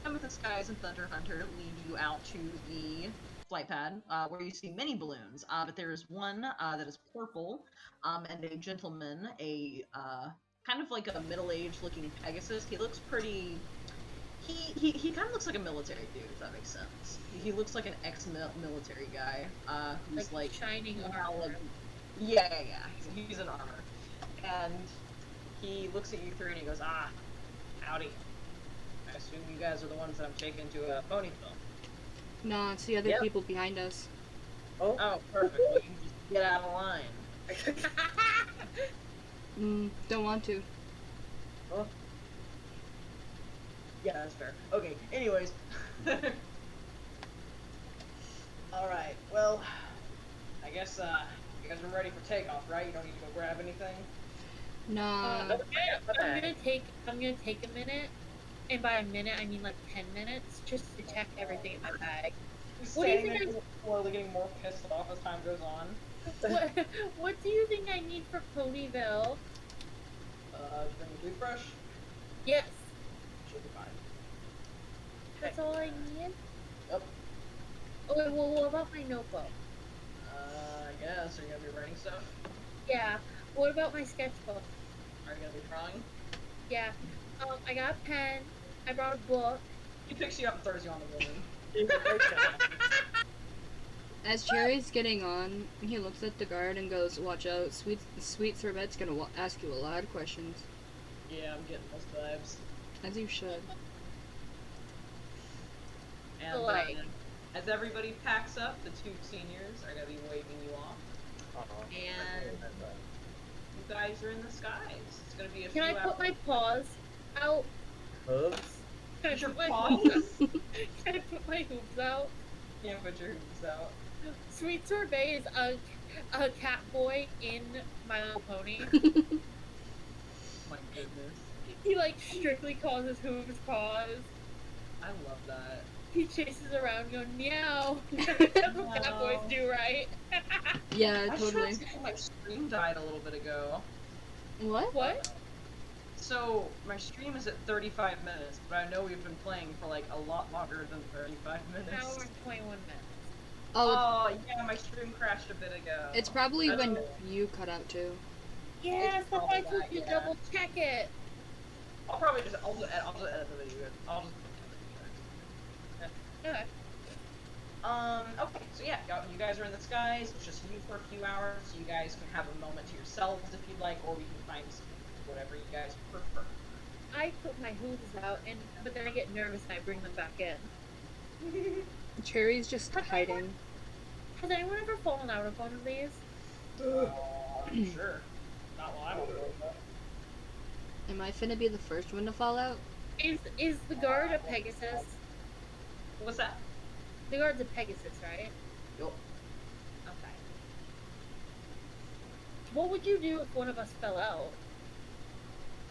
Speaker 1: Amethyst Skies and Thunder Hunter lead you out to the flight pad, where you see many balloons, but there is one that is purple, and a gentleman, kind of like a middle-aged looking Pegasus. He looks pretty... He kind of looks like a military dude, if that makes sense. He looks like an ex-military guy, who's like
Speaker 2: shining
Speaker 1: somehow,
Speaker 2: armor.
Speaker 1: like, yeah. He's in armor. And he looks at you three and he goes, howdy. I assume you guys are the ones that I'm taking to a Ponyville.
Speaker 4: Nah, it's the other
Speaker 3: Yep.
Speaker 4: people behind us.
Speaker 3: Oh.
Speaker 1: Oh, perfect. Well, you can just get out of line.
Speaker 4: Don't want to.
Speaker 3: Oh.
Speaker 1: Yeah, that's fair. Okay, anyways. Alright, well, I guess, you guys are ready for takeoff, right? You don't need to go grab anything?
Speaker 4: Nah.
Speaker 2: I'm gonna take a minute, and by a minute I mean like 10 minutes, just to check everything in my bag. What do you think
Speaker 1: I'm slowly getting more pissed off as time goes on.
Speaker 2: What do you think I need for Ponyville?
Speaker 1: Bring a toothbrush?
Speaker 2: Yes,
Speaker 1: Should be fine.
Speaker 2: that's all I need.
Speaker 1: Yep.
Speaker 2: Okay, well, what about my notebook?
Speaker 1: I guess. Are you gonna be writing stuff?
Speaker 2: Yeah. What about my sketchbook?
Speaker 1: Are you gonna be drawing?
Speaker 2: Yeah. I got a pen. I brought a book.
Speaker 1: He picks you up and throws you on the balloon.
Speaker 4: As Cherry's getting on, he looks at the guard and goes, "Watch out, Sweet Sorbet's gonna ask you a lot of questions."
Speaker 1: Yeah, I'm getting those vibes.
Speaker 4: As you should.
Speaker 1: And
Speaker 2: Like-
Speaker 1: as everybody packs up, the 2 seniors are gonna be waving you off. And you guys are in the skies. It's gonna be a
Speaker 2: Can
Speaker 1: few
Speaker 2: I put
Speaker 1: hours.
Speaker 2: my paws out?
Speaker 3: Hooves?
Speaker 2: Can I
Speaker 1: Your
Speaker 2: put my
Speaker 1: paws?
Speaker 2: hooves- Can I put my hooves out?
Speaker 1: Can't put your hooves out.
Speaker 2: Sweet Sorbet is a cat boy in My Little Pony.
Speaker 1: My goodness.
Speaker 2: He like strictly calls his hooves paws.
Speaker 1: I love that.
Speaker 2: He chases around going meow. That's what cat boys do, right?
Speaker 4: Yeah,
Speaker 1: I
Speaker 4: totally.
Speaker 1: just realized my stream died a little bit ago.
Speaker 4: What?
Speaker 2: What?
Speaker 1: So, my stream is at 35 minutes, but I know we've been playing for like a lot longer than 35
Speaker 2: An
Speaker 1: minutes.
Speaker 2: hour and 21 minutes.
Speaker 4: Oh,
Speaker 1: Oh, yeah, my stream crashed a bit ago.
Speaker 4: it's probably
Speaker 1: I
Speaker 4: when
Speaker 1: don't-
Speaker 4: you cut out too.
Speaker 2: Yes, that's why I
Speaker 1: probably
Speaker 2: told
Speaker 1: that,
Speaker 2: you to
Speaker 1: yeah.
Speaker 2: double check it.
Speaker 1: I'll probably just, I'll just edit the video. I'll just...
Speaker 2: Okay.
Speaker 1: Okay, so yeah, you guys are in the skies, it's just you for a few hours, so you guys can have a moment to yourselves if you'd like, or we can find whatever you guys prefer.
Speaker 2: I put my hooves out, but then I get nervous and I bring them back in.
Speaker 4: Cherry's just hiding.
Speaker 2: Has anyone ever fallen out of one of these?
Speaker 1: Sure. Not while I'm on board, though.
Speaker 4: Am I finna be the first one to fall out?
Speaker 2: Is the guard a Pegasus?
Speaker 1: What's that?
Speaker 2: The guard's a Pegasus, right?
Speaker 1: Yup.
Speaker 2: Okay. What would you do if one of us fell out?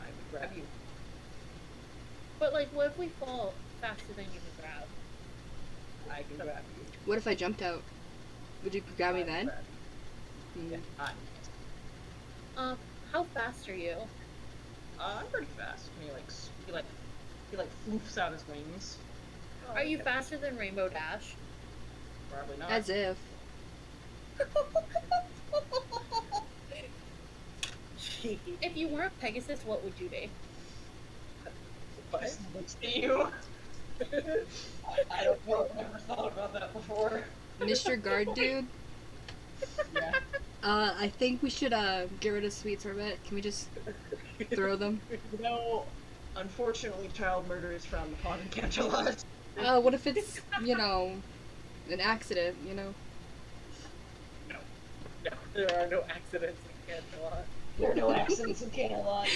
Speaker 1: I would grab you.
Speaker 2: But like, what if we fall faster than you can grab?
Speaker 1: I can grab you.
Speaker 4: What if I jumped out? Would you grab me
Speaker 1: I can
Speaker 4: then?
Speaker 1: grab you.
Speaker 4: Hmm.
Speaker 1: Yeah,
Speaker 2: How fast are you?
Speaker 1: I'm pretty fast. He floofs out his wings.
Speaker 2: Are you faster than Rainbow Dash?
Speaker 1: Probably not.
Speaker 4: As if.
Speaker 3: Cheeky.
Speaker 2: If you weren't Pegasus, what would you be?
Speaker 3: What?
Speaker 1: Just looks at you. I don't know. I've never thought about that before.
Speaker 4: Mr. Guard Dude,
Speaker 1: Yeah.
Speaker 4: I think we should get rid of Sweet Sorbet. Can we just throw them?
Speaker 1: You know, unfortunately, child murder is frowned upon in Canterlot.
Speaker 4: What if it's, you know, an accident, you know?
Speaker 3: No, there are no accidents in Canterlot.
Speaker 1: There are no accidents in Canterlot.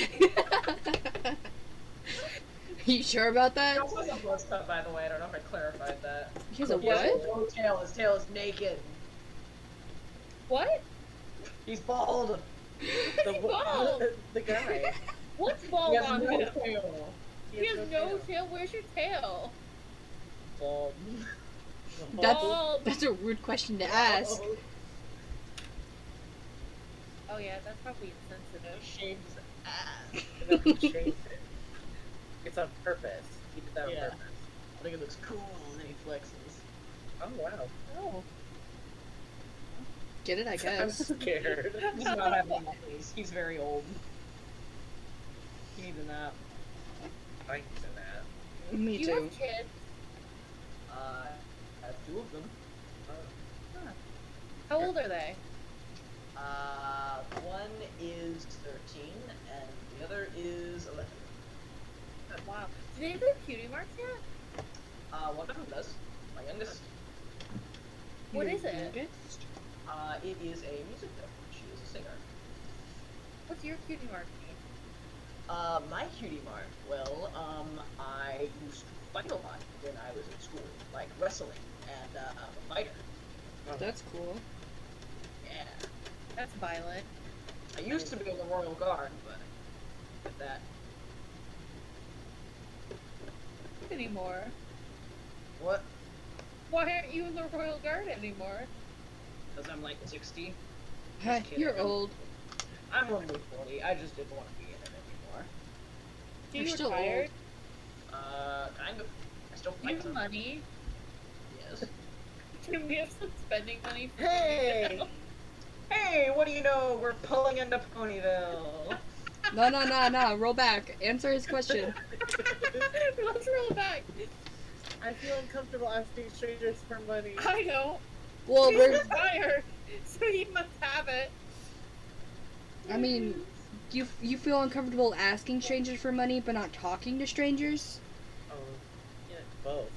Speaker 4: You sure about that?
Speaker 1: He also has a buzz cut, by the way. I don't know if I clarified that.
Speaker 4: He has a
Speaker 1: He has
Speaker 4: what?
Speaker 1: no tail. His tail is naked.
Speaker 2: What?
Speaker 1: He's bald.
Speaker 2: Bald.
Speaker 3: The guy.
Speaker 2: What's
Speaker 1: He
Speaker 2: bald
Speaker 1: has
Speaker 2: on
Speaker 1: no
Speaker 2: him?
Speaker 1: tail.
Speaker 2: He has no tail. Where's your tail?
Speaker 3: Bald.
Speaker 2: Bald.
Speaker 4: That's a rude question to ask.
Speaker 2: Oh yeah, that's probably insensitive.
Speaker 1: Shaves his ass.
Speaker 3: No, he shaved it. It's on purpose. He did that on
Speaker 1: Yeah.
Speaker 3: purpose.
Speaker 1: I think it looks cool, and then he flexes.
Speaker 3: Oh wow.
Speaker 2: Oh.
Speaker 4: Get it, I
Speaker 3: I'm
Speaker 4: guess.
Speaker 3: scared.
Speaker 1: He's not having a face. He's very old. He needs a nap.
Speaker 3: I need that.
Speaker 4: Me
Speaker 2: You
Speaker 4: too.
Speaker 2: have kids.
Speaker 1: I have two of them.
Speaker 2: How old are they?
Speaker 1: One is 13, and the other is 11.
Speaker 2: Wow. Do they have their cutie marks yet?
Speaker 1: One of them does. My youngest.
Speaker 2: What is it?
Speaker 1: It is a music note. She is a singer.
Speaker 2: What's your cutie mark mean?
Speaker 1: My cutie mark. Well, I used to fight a lot when I was in school, like wrestling, and I'm a fighter.
Speaker 4: That's cool.
Speaker 1: Yeah.
Speaker 2: That's violent.
Speaker 1: I used to be in the Royal Guard, but with that.
Speaker 2: Anymore.
Speaker 1: What?
Speaker 2: Why aren't you in the Royal Guard anymore?
Speaker 1: Because I'm like 60.
Speaker 4: Huh,
Speaker 1: Just kidding.
Speaker 4: you're old.
Speaker 1: I'm only 40. I just didn't want to be in it anymore.
Speaker 2: Do
Speaker 4: You're
Speaker 2: you
Speaker 4: still
Speaker 2: retired?
Speaker 1: Kind of. I still
Speaker 2: Do you
Speaker 1: fight
Speaker 2: have
Speaker 1: them.
Speaker 2: money?
Speaker 1: Yes.
Speaker 2: Can we have some spending money for
Speaker 3: Hey!
Speaker 1: Hey, what do you know? We're pulling into Ponyville.
Speaker 4: No. Roll back. Answer his question.
Speaker 2: Let's roll back.
Speaker 3: I feel uncomfortable asking strangers for money.
Speaker 2: I know.
Speaker 4: Well,
Speaker 2: He's
Speaker 4: we're.
Speaker 2: retired, so he must have it.
Speaker 4: I mean, you feel uncomfortable asking strangers for money, but not talking to strangers?
Speaker 3: Oh, yeah, both.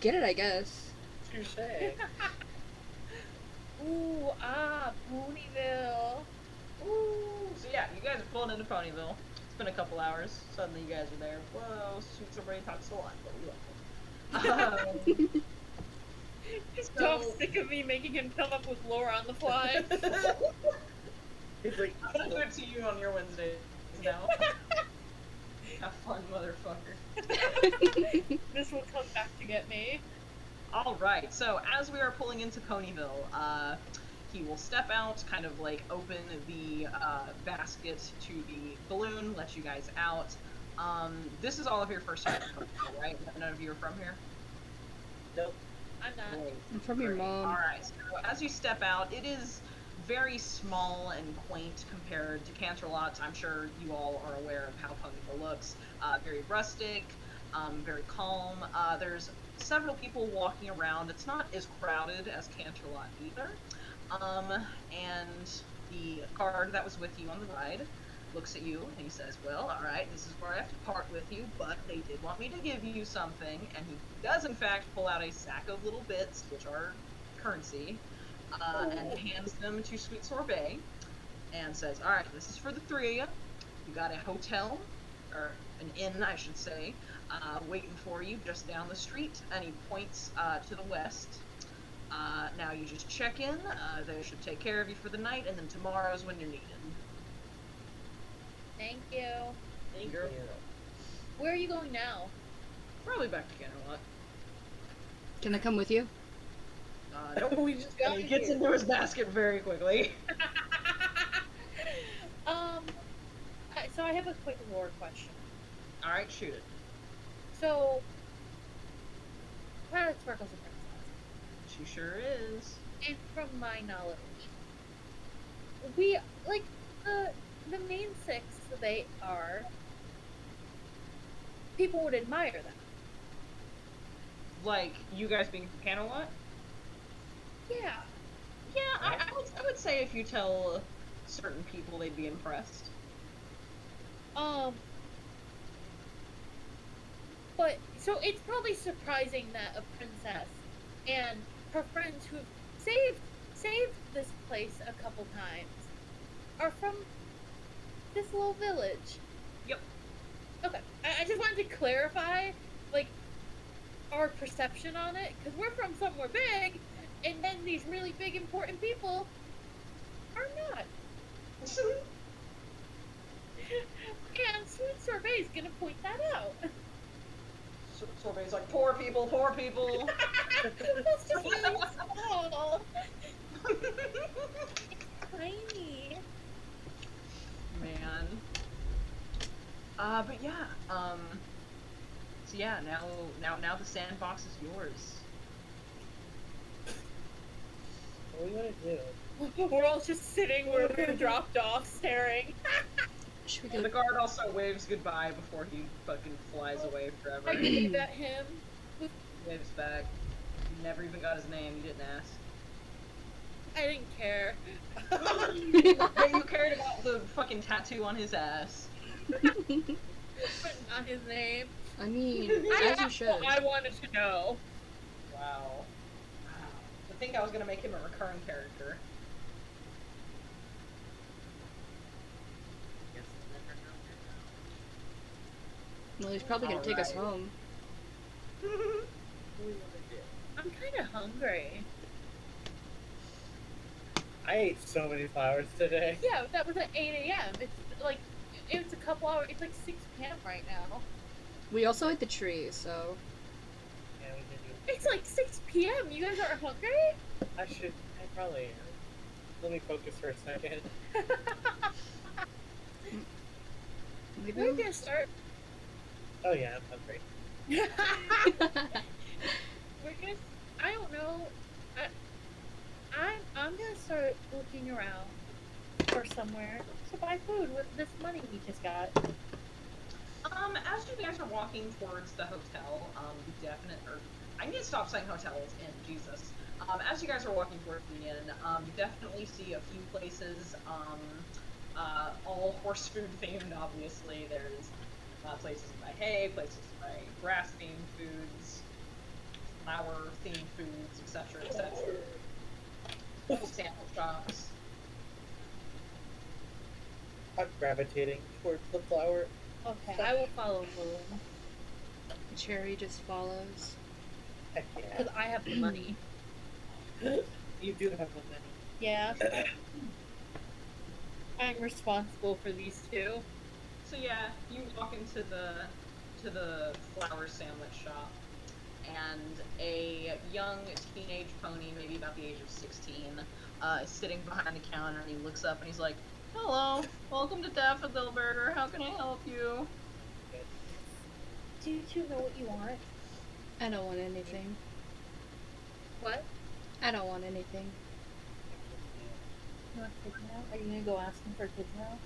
Speaker 4: Get it, I guess.
Speaker 3: Touche.
Speaker 2: Ooh, Ponyville.
Speaker 1: Ooh. So yeah, you guys are pulling into Ponyville. It's been a couple hours. Suddenly you guys are there. Whoa, Sweet Sorbet talks a lot, but we love him.
Speaker 2: Joff's sick of me making him come up with lore on the fly.
Speaker 3: He's like,
Speaker 1: I'm gonna do it to you on your Wednesdays now. Have fun, motherfucker.
Speaker 2: This will come back to get me.
Speaker 1: Alright, so as we are pulling into Coneyville, he will step out, kind of like open the basket to the balloon, let you guys out. This is all of your first time in Coneyville, right? None of you are from here?
Speaker 3: Nope.
Speaker 2: I'm not.
Speaker 1: Great.
Speaker 4: I'm from your mom.
Speaker 1: Alright, so as you step out, it is very small and quaint compared to Canterlot. I'm sure you all are aware of how Ponyville looks. Very rustic, very calm. There's several people walking around. It's not as crowded as Canterlot either. And the guard that was with you on the ride looks at you and he says, well, alright, this is where I have to part with you, but they did want me to give you something. And he does in fact pull out a sack of little bits, which are currency, and hands them to Sweet Sorbet and says, alright, this is for the three of you. You got a hotel, or an inn I should say, waiting for you just down the street, and he points to the west. Now you just check in, they should take care of you for the night, and then tomorrow's when you're needed.
Speaker 2: Thank you.
Speaker 3: Thank
Speaker 1: You're-
Speaker 3: you.
Speaker 2: Where are you going now?
Speaker 1: Probably back to Canterlot.
Speaker 4: Can I come with you?
Speaker 1: Nope.
Speaker 3: We just got
Speaker 1: And he gets
Speaker 3: here.
Speaker 1: into his basket very quickly.
Speaker 2: So I have a quick lore question.
Speaker 1: Alright, shoot it.
Speaker 2: So, Twilight Sparkle's a princess.
Speaker 1: She sure is.
Speaker 2: And from my knowledge, we, like, the main six, they are, people would admire them.
Speaker 1: Like, you guys being from Canterlot?
Speaker 2: Yeah.
Speaker 1: Yeah, I would say if you tell certain people, they'd be impressed.
Speaker 2: But, so it's probably surprising that a princess and her friends who've saved this place a couple times are from this little village.
Speaker 1: Yep.
Speaker 2: Okay, I just wanted to clarify, like, our perception on it, because we're from somewhere big, and then these really big important people are not. And Sweet Sorbet's gonna point that out.
Speaker 1: Sorbet's like, poor people, poor people.
Speaker 2: That's just really small. Tiny.
Speaker 1: Man. But yeah, so yeah, now the sandbox is yours.
Speaker 3: What do you want to do?
Speaker 2: We're all just sitting where we're dropped off, staring.
Speaker 4: Should we
Speaker 1: And
Speaker 4: go?
Speaker 1: the guard also waves goodbye before he fucking flies away forever.
Speaker 2: I waved at him.
Speaker 1: Waves back. You never even got his name, you didn't ask.
Speaker 2: I didn't care.
Speaker 1: Yeah, you cared about the fucking tattoo on his ass.
Speaker 2: But not his name.
Speaker 4: I mean, as you should.
Speaker 2: I wanted to know.
Speaker 1: Wow. I think I was gonna make him a recurring character.
Speaker 4: Well, he's probably gonna take us
Speaker 1: Alright.
Speaker 4: home.
Speaker 3: What do you want to do?
Speaker 2: I'm kind of hungry.
Speaker 3: I ate so many flowers today.
Speaker 2: Yeah, that was at 8 a.m. It's like, it's a couple hours. It's like 6 p.m. right now.
Speaker 4: We also ate the tree, so
Speaker 3: Yeah, we did do.
Speaker 2: It's like 6 p.m. You guys aren't hungry?
Speaker 3: I probably am. Let me focus for a second.
Speaker 4: maybe.
Speaker 2: We're gonna start.
Speaker 3: Oh yeah, I'm hungry.
Speaker 2: We're gonna. I don't know. I'm gonna start looking around for somewhere to buy food with this money we just got.
Speaker 1: As you guys are walking towards the hotel, I need to stop saying hotel, it's inn, Jesus. As you guys are walking towards the inn, you definitely see a few places, all horse food themed, obviously. There's places to buy hay, places to buy grass themed foods, flower themed foods, etc., etc. Sample shops.
Speaker 3: I'm gravitating towards the flower.
Speaker 2: Okay, I will follow Bloom
Speaker 4: Cherry just follows.
Speaker 3: Heck yeah.
Speaker 2: because I have the money.
Speaker 3: You do have the money.
Speaker 2: Yeah. I'm responsible for these two.
Speaker 1: So yeah, you walk into the flower sandwich shop, and a young teenage pony, maybe about the age of 16, is sitting behind the counter, and he looks up and he's like, "Hello, welcome to Daffodil Burger. How can I help you?"
Speaker 2: Do you two know what you want?
Speaker 4: I don't want anything.
Speaker 2: What?
Speaker 4: I don't want anything.
Speaker 2: You want kids now? Are you gonna go asking for kids now?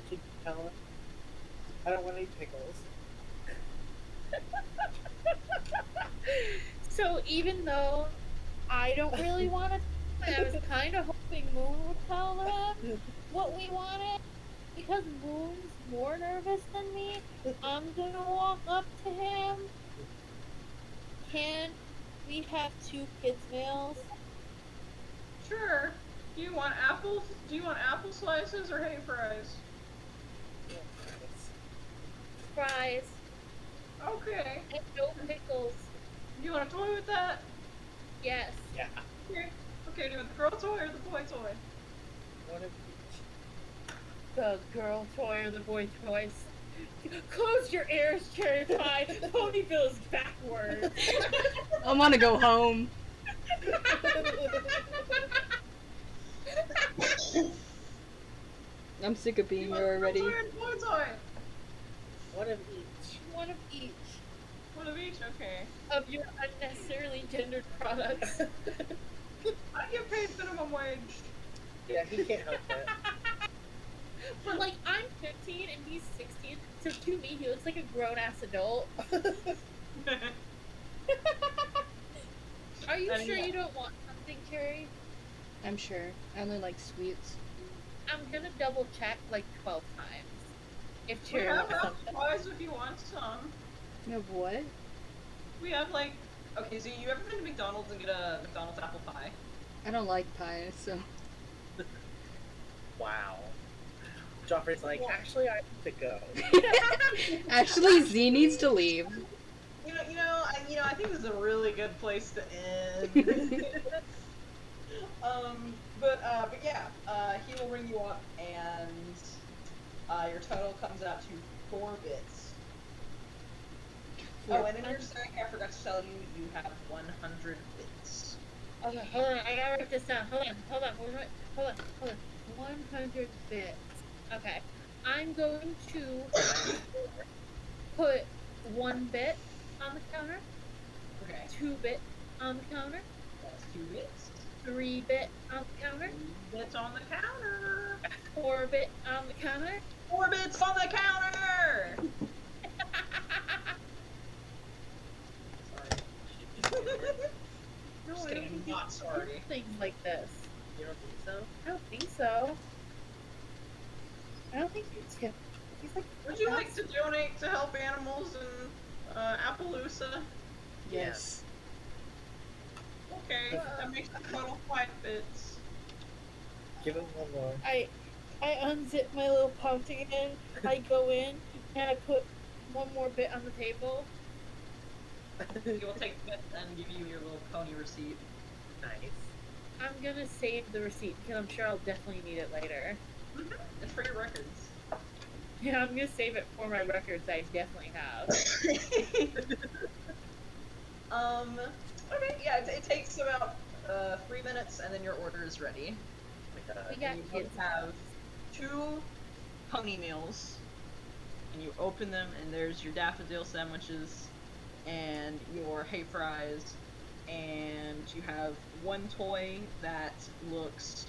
Speaker 3: Keep telling. I don't want any pickles.
Speaker 2: So even though I don't really want to, I was kind of hoping Moon would tell them what we wanted. Because Moon's more nervous than me, I'm gonna walk up to him. Can we have 2 kids' meals?
Speaker 1: Sure. Do you want apples? Do you want apple slices or hay fries?
Speaker 2: Fries
Speaker 1: Okay.
Speaker 2: and no pickles.
Speaker 1: Do you want a toy with that?
Speaker 2: Yes.
Speaker 3: Yeah.
Speaker 1: Okay. Okay, do you want the girl toy or the boy toy?
Speaker 3: One of each.
Speaker 2: The girl toy or the boy toys? Close your ears, Cherry Pie. Ponyville is backwards.
Speaker 4: I want to go home. I'm sick of being here already.
Speaker 1: Girl toy and boy toy?
Speaker 3: One of each.
Speaker 2: One of each
Speaker 1: One of each? Okay.
Speaker 2: of your unnecessarily gendered products.
Speaker 1: I get paid minimum wage.
Speaker 3: Yeah, he can't help it.
Speaker 2: But like, I'm 15 and he's 16, so to me he looks like a grown-ass adult. Are you
Speaker 1: And
Speaker 2: sure
Speaker 1: yeah.
Speaker 2: you don't want something, Cherry?
Speaker 4: I'm sure. I only like sweets.
Speaker 2: I'm gonna double check like 12 times. If
Speaker 1: We
Speaker 2: Cherry
Speaker 1: have
Speaker 2: wants
Speaker 1: apple
Speaker 2: something.
Speaker 1: pies if you want some.
Speaker 4: You have what?
Speaker 1: We have like, okay, so you ever been to McDonald's and get a McDonald's apple pie?
Speaker 4: I don't like pie, so.
Speaker 3: Wow. Joffrey's like, actually, I need to go.
Speaker 4: Actually, Z needs to leave.
Speaker 1: I think this is a really good place to end. But yeah, he will ring you up, and your total comes out to 4 bits. Oh, and in your stack, I forgot to tell you, you have 100 bits.
Speaker 2: Okay, hold on, I gotta write this down. Hold on. 100 bits. Okay. I'm going to put 1 bit on the counter,
Speaker 1: Okay,
Speaker 2: 2 bit on the counter,
Speaker 1: that's 2 bits.
Speaker 2: 3 bit on the counter,
Speaker 1: 3 bits on the counter.
Speaker 2: 4 bit on the counter.
Speaker 1: 4 bits on the counter! Sorry.
Speaker 2: No,
Speaker 1: Just
Speaker 2: I
Speaker 1: kidding,
Speaker 2: don't think
Speaker 1: I'm not
Speaker 2: you
Speaker 1: sorry.
Speaker 2: do things like this.
Speaker 3: You don't think so?
Speaker 2: I don't think so. I don't think you tip. He's like,
Speaker 1: Would you like to donate to help animals in Appaloosa?
Speaker 4: Yes.
Speaker 1: Okay, that makes the total 5 bits.
Speaker 3: Give him one more.
Speaker 2: I unzip my little pouch again. I go in and I put 1 more bit on the table.
Speaker 1: He will take the bits and give you your little pony receipt.
Speaker 3: Nice.
Speaker 2: I'm gonna save the receipt because I'm sure I'll definitely need it later.
Speaker 1: It's for your records.
Speaker 2: Yeah, I'm gonna save it for my records I definitely have.
Speaker 1: Okay, yeah, it takes about 3 minutes, and then your order is ready.
Speaker 2: We
Speaker 1: And
Speaker 2: got
Speaker 1: you
Speaker 2: kids.
Speaker 1: both have 2 pony meals, and you open them, and there's your daffodil sandwiches, and your hay fries, and you have 1 toy that looks,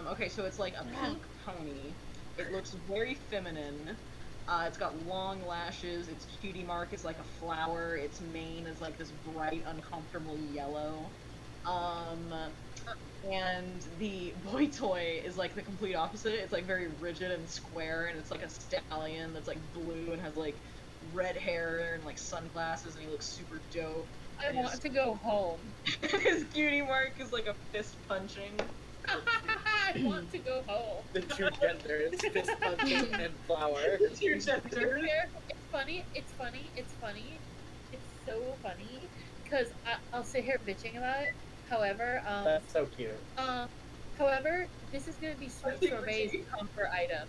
Speaker 1: okay, so it's like a pink pony. It looks very feminine. It's got long lashes, its cutie mark is like a flower, its mane is like this bright, uncomfortable yellow. And the boy toy is like the complete opposite. It's like very rigid and square, and it's like a stallion that's like blue and has like red hair and like sunglasses, and he looks super dope.
Speaker 2: I want to go home.
Speaker 1: His cutie mark is like a fist punching.
Speaker 2: I want to go home.
Speaker 3: The true gender is fist punching and flower.
Speaker 1: Two gender.
Speaker 2: It's funny. It's so funny because I'll sit here bitching about it. However,
Speaker 3: That's so cute.
Speaker 2: however, this is gonna be Sweet Sorbet's comfort item.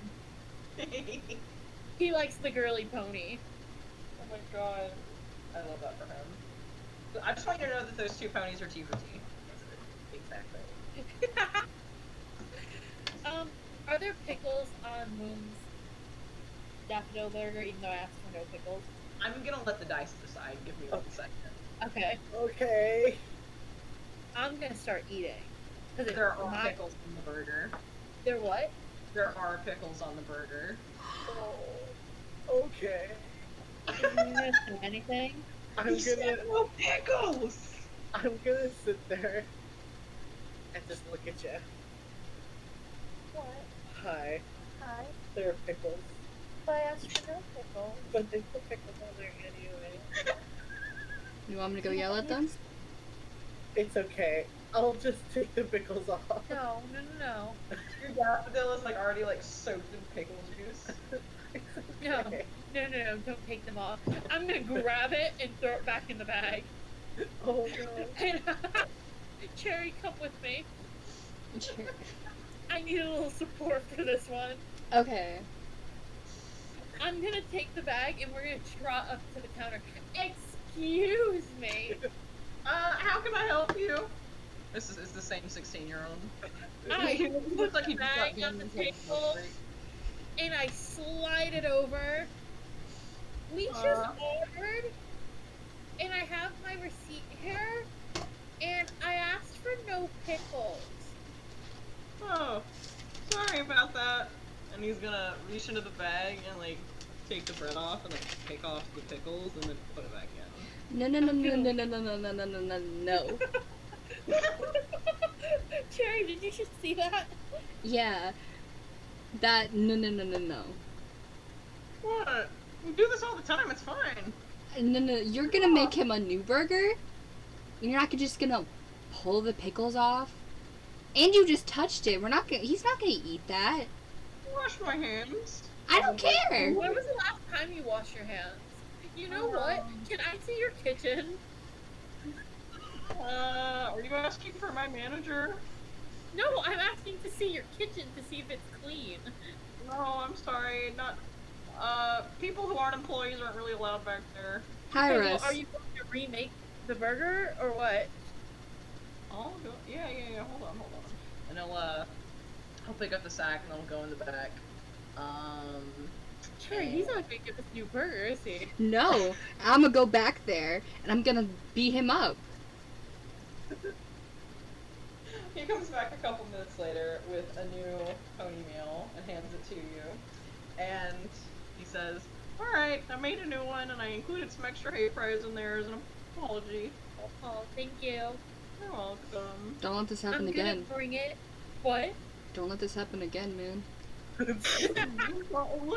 Speaker 2: He likes the girly pony.
Speaker 1: Oh my god. I love that for him. I just want you to know that those two ponies are T for T.
Speaker 3: Exactly.
Speaker 2: Are there pickles on Moon's daffodil burger, even though I asked for no pickles?
Speaker 1: I'm gonna let the dice decide. Give me 1 second.
Speaker 2: Okay.
Speaker 3: Okay.
Speaker 2: I'm gonna start eating. Because
Speaker 1: There are pickles on the burger.
Speaker 2: There what?
Speaker 1: There are pickles on the burger.
Speaker 3: Oh, okay.
Speaker 2: Are you gonna say anything?
Speaker 3: I'm gonna
Speaker 1: no pickles!
Speaker 3: I'm gonna sit there and just look at you.
Speaker 2: What?
Speaker 3: Hi.
Speaker 2: Hi.
Speaker 3: There are pickles.
Speaker 2: But I asked for no pickles.
Speaker 3: But they put pickles on there anyway.
Speaker 4: You want me to go yell at them?
Speaker 3: It's okay. I'll just take the pickles off.
Speaker 2: No.
Speaker 1: Your daffodil is like already like soaked in pickle juice.
Speaker 2: No.
Speaker 3: Okay.
Speaker 2: No, don't take them off. I'm gonna grab it and throw it back in the bag.
Speaker 3: Oh no.
Speaker 2: And, Cherry, come with me.
Speaker 4: Sure.
Speaker 2: I need a little support for this one.
Speaker 4: Okay.
Speaker 2: I'm gonna take the bag and we're gonna trot up to the counter. Excuse me.
Speaker 1: How can I help you? This is the same 16-year-old.
Speaker 2: I
Speaker 1: He looks like he just got
Speaker 2: bag on the
Speaker 1: done with
Speaker 2: table and I slide it over. We just ordered, and I have my receipt here, and I asked for no pickles.
Speaker 1: Oh, sorry about that. And he's gonna reach into the bag and like take the bread off and like take off the pickles and then put it back in.
Speaker 4: No.
Speaker 2: Cherry, did you just see that?
Speaker 4: Yeah. That no.
Speaker 1: What? We do this all the time. It's fine.
Speaker 4: No, you're gonna make him a new burger? And you're not just gonna pull the pickles off? And you just touched it. He's not gonna eat that.
Speaker 1: Wash my hands.
Speaker 4: I don't care.
Speaker 2: When was the last time you washed your hands? You know what? Can I see your kitchen?
Speaker 1: Are you asking for my manager?
Speaker 2: No, I'm asking to see your kitchen to see if it's clean.
Speaker 1: No, I'm sorry. Not. People who aren't employees aren't really allowed back there.
Speaker 4: Hi,
Speaker 2: Okay, well,
Speaker 4: Russ.
Speaker 2: are you going to remake the burger or what?
Speaker 1: Oh, yeah. Hold on. And he'll pick up the sack and then he'll go in the back.
Speaker 2: Cherry, he's not gonna get this new burger, is he?
Speaker 4: No, I'm gonna go back there and I'm gonna beat him up.
Speaker 1: He comes back a couple minutes later with a new pony meal and hands it to you. And he says, "Alright, I made a new one and I included some extra hay fries in there as an apology."
Speaker 2: Oh, thank you.
Speaker 1: You're welcome.
Speaker 4: Don't let this happen
Speaker 2: I'm
Speaker 4: again.
Speaker 2: gonna bring it. What?
Speaker 4: Don't let this happen again, man.
Speaker 1: Look,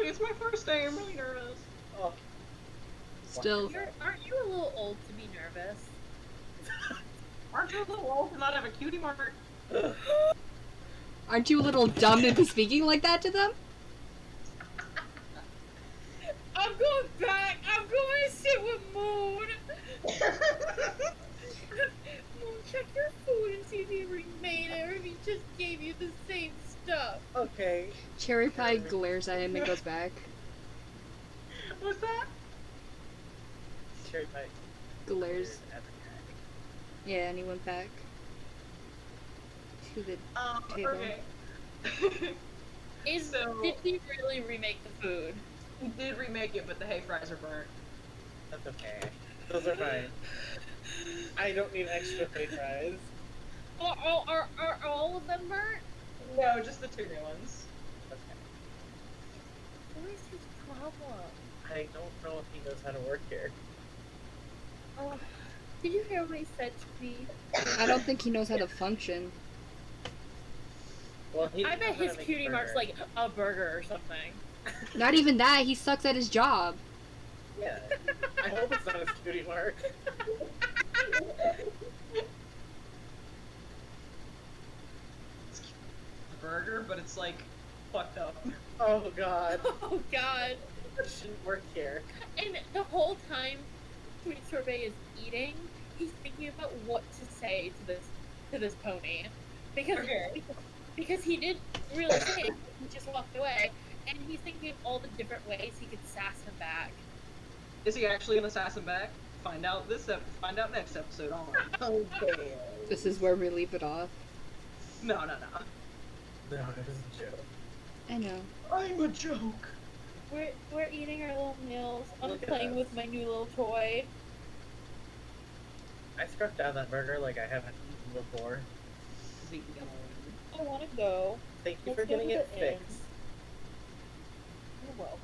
Speaker 1: it's my first day. I'm really nervous.
Speaker 3: Oh,
Speaker 4: Still,
Speaker 2: Aren't you a little old to be nervous?
Speaker 1: Aren't you a little old to not have a cutie mark?
Speaker 4: aren't you a little dumb to be speaking like that to them?
Speaker 2: I'm going back. I'm going to sit with Moon. Moon, check your food and see if he remade it or if he just gave you the same stuff.
Speaker 3: okay.
Speaker 4: Cherry Pie glares at him and goes back.
Speaker 1: What's that?
Speaker 3: Cherry pie.
Speaker 4: Glares. Yeah, and he went back to the table.
Speaker 1: Okay.
Speaker 2: Did he really remake the food?
Speaker 1: He did remake it, but the hay fries are burnt.
Speaker 3: That's okay. Those are fine. I don't need extra french fries.
Speaker 2: Are all of them burnt?
Speaker 1: No, just the 2 new ones.
Speaker 3: Okay.
Speaker 2: What is his problem?
Speaker 3: I don't know if he knows how to work here.
Speaker 2: Oh, did you hear what he said to me?
Speaker 4: I don't think he knows how to function.
Speaker 3: Well, he
Speaker 2: I
Speaker 3: doesn't
Speaker 2: bet
Speaker 3: know how
Speaker 2: his
Speaker 3: to make
Speaker 2: cutie mark's
Speaker 3: burgers.
Speaker 2: like a burger or something.
Speaker 4: Not even that, he sucks at his job.
Speaker 3: Yeah. I hope it's not a cutie mark.
Speaker 1: It's a burger, but it's like fucked up.
Speaker 3: Oh god.
Speaker 2: Oh god.
Speaker 3: That shouldn't work here.
Speaker 2: And the whole time Sweet Sorbet is eating, he's thinking about what to say to this pony. Because
Speaker 1: Okay.
Speaker 2: because he didn't really say it, he just walked away. and he's thinking of all the different ways he could sass him back.
Speaker 1: Is he actually an assassin back? Find out find out next episode on.
Speaker 3: Okay.
Speaker 4: This is where we leave it off.
Speaker 1: No.
Speaker 3: No, it was a joke.
Speaker 4: I know.
Speaker 1: I'm a joke.
Speaker 2: We're eating our little meals. I'm
Speaker 3: Look at
Speaker 2: playing
Speaker 3: us.
Speaker 2: with my new little toy.
Speaker 3: I struck down that burger like I haven't eaten before.
Speaker 2: I want to go.
Speaker 3: Thank you
Speaker 2: Let's
Speaker 3: for
Speaker 2: go
Speaker 3: getting
Speaker 2: to
Speaker 3: it
Speaker 2: the inn.
Speaker 3: fixed.
Speaker 2: You're welcome.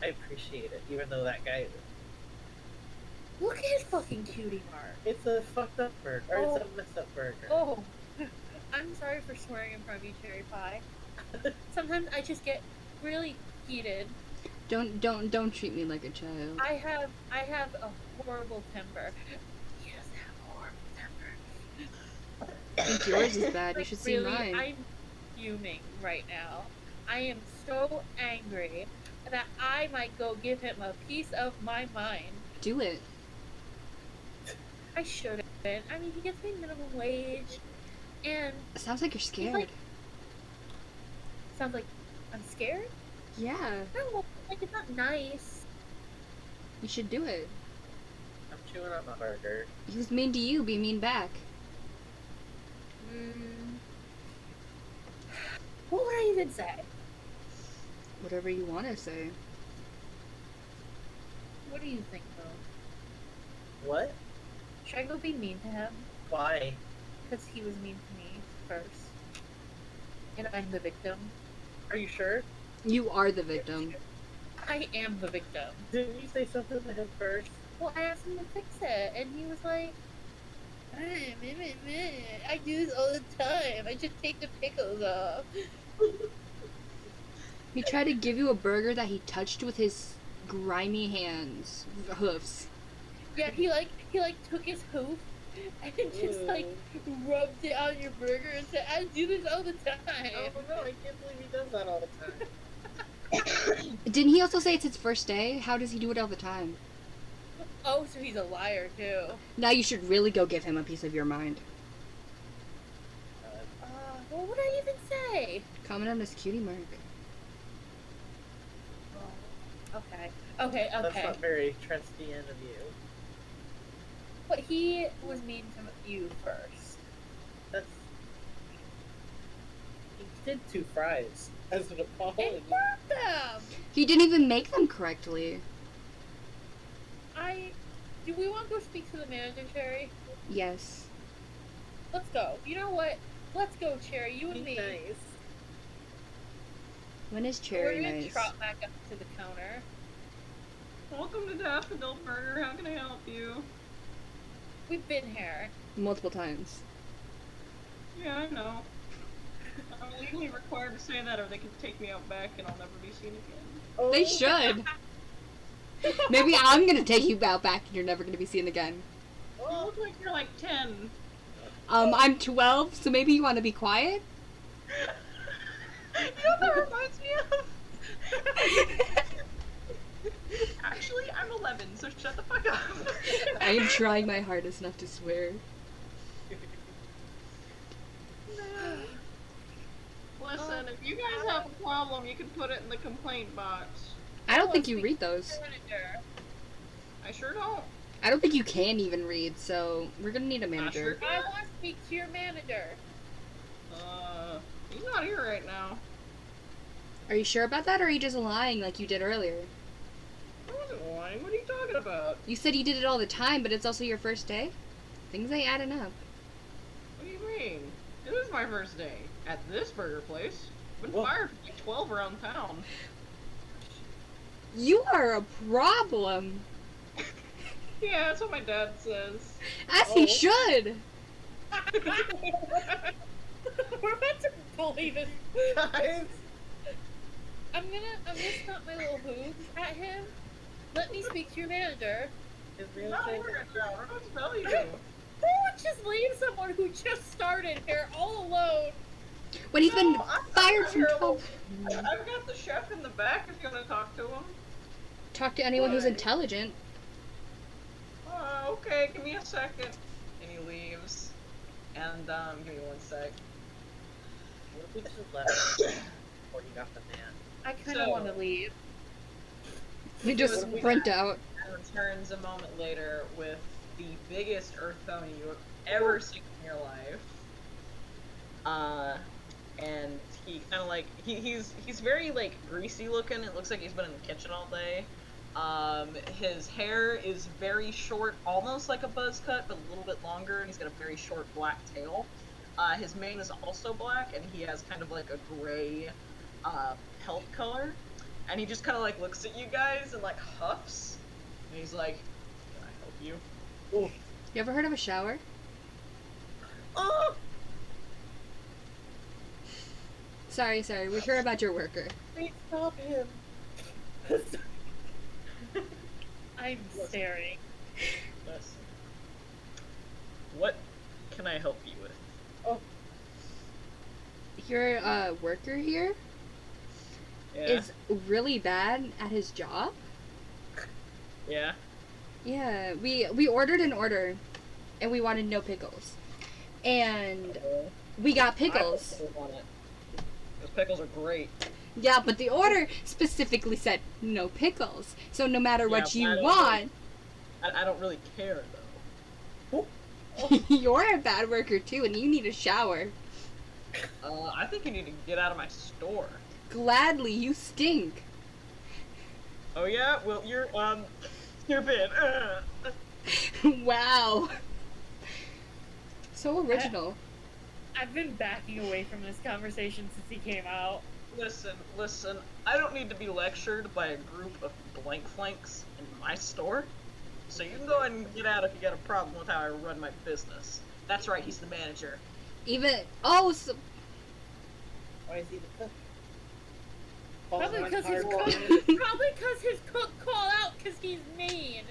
Speaker 3: I appreciate it, even though that guy...
Speaker 2: Look at his fucking cutie mark.
Speaker 3: It's a fucked up burger. Or
Speaker 2: Oh.
Speaker 3: it's a messed up burger.
Speaker 2: Oh, I'm sorry for swearing in front of you, Cherry Pie. Sometimes I just get really heated.
Speaker 4: Don't treat me like a child.
Speaker 2: I have a horrible temper. He doesn't have a horrible temper.
Speaker 4: I think yours is bad. You
Speaker 2: Like,
Speaker 4: should see
Speaker 2: really,
Speaker 4: mine.
Speaker 2: I'm fuming right now. I am so angry that I might go give him a piece of my mind.
Speaker 4: Do it.
Speaker 2: I shouldn't. I mean, he gets me minimum wage, and
Speaker 4: Sounds like you're scared.
Speaker 2: like- sounds like I'm scared.
Speaker 4: Yeah,
Speaker 2: No, like it's not nice.
Speaker 4: you should do it.
Speaker 3: I'm chewing on my burger.
Speaker 4: He was mean to you, be mean back.
Speaker 2: What would I even say?
Speaker 4: Whatever you want to say.
Speaker 2: What do you think, though?
Speaker 3: What?
Speaker 2: Should I go be mean to him?
Speaker 3: Why?
Speaker 2: Because he was mean to me first. And I'm the victim.
Speaker 3: Are you sure?
Speaker 4: You are the victim.
Speaker 2: I am the victim.
Speaker 3: Didn't you say something to him first?
Speaker 2: Well, I asked him to fix it, and he was like, I do this all the time. I just take the pickles off.
Speaker 4: He tried to give you a burger that he touched with his grimy hands, hoofs.
Speaker 2: Yeah, he took his hoof and just rubbed it on your burger and said, I do this all the time.
Speaker 3: Oh no, I can't believe he does that all the time.
Speaker 4: Didn't he also say it's his first day? How does he do it all the time?
Speaker 2: Oh, so he's a liar too.
Speaker 4: Now you should really go give him a piece of your mind.
Speaker 2: What would I even say?
Speaker 4: Comment on his cutie mark.
Speaker 2: Okay.
Speaker 3: That's not very Trestian of you.
Speaker 2: But he was mean to you first.
Speaker 3: That's... He did 2 fries as an apology.
Speaker 2: And burnt them!
Speaker 4: He didn't even make them correctly.
Speaker 2: Do we want to go speak to the manager, Cherry?
Speaker 4: Yes.
Speaker 2: Let's go. You know what? Let's go, Cherry. You and
Speaker 3: Be
Speaker 2: me.
Speaker 3: nice.
Speaker 4: When is
Speaker 2: We're
Speaker 4: Cherry
Speaker 2: gonna
Speaker 4: nice?
Speaker 2: trot back up to the counter.
Speaker 1: Welcome to Daffodil Burger. How can I help you?
Speaker 2: We've been here.
Speaker 4: Multiple times.
Speaker 1: Yeah, I know. I'm legally required to say that, or they can take me out back and I'll never be seen again.
Speaker 3: Oh,
Speaker 4: They should. Maybe I'm gonna take you out back and you're never gonna be seen again.
Speaker 1: You look like you're like 10.
Speaker 4: I'm 12, so maybe you want to be quiet?
Speaker 1: You know what that reminds me of? Actually, I'm 11, so shut the fuck up.
Speaker 4: I am trying my hardest not to swear.
Speaker 1: Listen, if you guys have a problem, you can put it in the complaint box.
Speaker 4: I don't think you read those.
Speaker 2: Manager.
Speaker 1: I sure don't.
Speaker 4: I don't think you can even read, so we're gonna need a manager.
Speaker 2: I want to speak to your manager.
Speaker 1: He's not here right now.
Speaker 4: Are you sure about that, or are you just lying like you did earlier?
Speaker 1: I wasn't lying. What are you talking about?
Speaker 4: You said you did it all the time, but it's also your first day? Things ain't adding up.
Speaker 1: What do you mean? It is my first day. At this burger place. Been
Speaker 3: Whoa.
Speaker 1: fired for like 12 around town.
Speaker 4: You are a problem!
Speaker 1: Yeah, that's what my dad says.
Speaker 4: As he should!
Speaker 2: We're about to bully this.
Speaker 3: Guys!
Speaker 2: I'm gonna snap my little hooves at him. Let me speak to your manager.
Speaker 3: His
Speaker 1: He's
Speaker 3: real
Speaker 1: not
Speaker 3: name
Speaker 1: here
Speaker 3: is
Speaker 1: right now. What do I tell you?
Speaker 2: Who would just leave someone who just started here all alone?
Speaker 4: When he's been
Speaker 1: No, I'm
Speaker 4: fired
Speaker 1: not
Speaker 4: from
Speaker 1: here
Speaker 4: 12.
Speaker 1: I've got the chef in the back if you want to talk to him.
Speaker 4: Talk to anyone who's
Speaker 1: Right.
Speaker 4: intelligent.
Speaker 1: Okay, give me a second. And he leaves. And, give me one sec.
Speaker 3: What if we just left? before he got the man.
Speaker 2: I kind of
Speaker 1: So-
Speaker 2: want to leave.
Speaker 4: We just
Speaker 1: What do we
Speaker 4: sprint
Speaker 1: got?
Speaker 4: out.
Speaker 1: And returns a moment later with the biggest earth pony you have ever seen in your life. And he kind of like he's very like greasy looking. It looks like he's been in the kitchen all day. His hair is very short, almost like a buzz cut, but a little bit longer, and he's got a very short black tail. His mane is also black, and he has kind of like a gray pelt color. And he just kind of like looks at you guys and like huffs. And he's like, "Can I help you?"
Speaker 3: Ooh.
Speaker 4: You ever heard of a shower?
Speaker 1: Oh!
Speaker 4: Sorry, we heard about your worker.
Speaker 3: Please stop him.
Speaker 2: I'm staring.
Speaker 1: Listen. What can I help you with?
Speaker 3: Oh,
Speaker 4: Your worker here
Speaker 1: Yeah.
Speaker 4: is really bad at his job.
Speaker 1: Yeah.
Speaker 4: Yeah, we ordered an order, and we wanted no pickles, and we got pickles.
Speaker 1: I put pickles on it. Those pickles are great.
Speaker 4: Yeah, but the order specifically said no pickles. So no matter what
Speaker 1: Yeah,
Speaker 4: you
Speaker 1: I don't
Speaker 4: want,
Speaker 1: I don't really care though.
Speaker 4: you're a bad worker too, and you need a shower.
Speaker 1: I think you need to get out of my store.
Speaker 4: Gladly, you stink.
Speaker 1: Oh yeah? Well, you're stupid.
Speaker 4: Wow. So original.
Speaker 2: I've been backing away from this conversation since he came out.
Speaker 1: Listen. I don't need to be lectured by a group of blank flanks in my store. So you can go ahead and get out if you got a problem with how I run my business. That's right, he's the manager.
Speaker 4: So,
Speaker 3: why is he the cook?
Speaker 2: Probably
Speaker 3: Falls
Speaker 2: because
Speaker 3: on
Speaker 2: his
Speaker 3: hard
Speaker 2: cook.
Speaker 3: water.
Speaker 2: Probably because his cook called out because he's mean.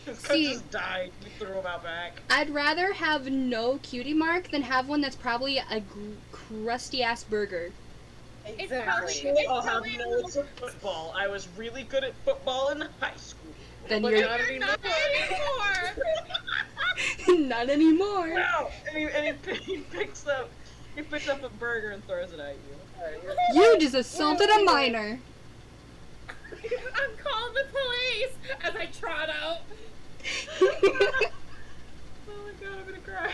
Speaker 1: His cook
Speaker 4: See-
Speaker 1: just died. We threw him out back.
Speaker 4: I'd rather have no cutie mark than have one that's probably a crusty ass burger.
Speaker 2: It's
Speaker 3: Exactly.
Speaker 1: I'll have notes of football. I was really good at football in high school.
Speaker 4: Then
Speaker 3: But
Speaker 4: you're
Speaker 3: not
Speaker 2: You're not anymore.
Speaker 4: not anymore.
Speaker 1: Wow! And he picks up a burger and throws it at you.
Speaker 4: You just assaulted a minor.
Speaker 2: I'm calling the police as I trot out.
Speaker 1: Oh my god, I'm gonna cry.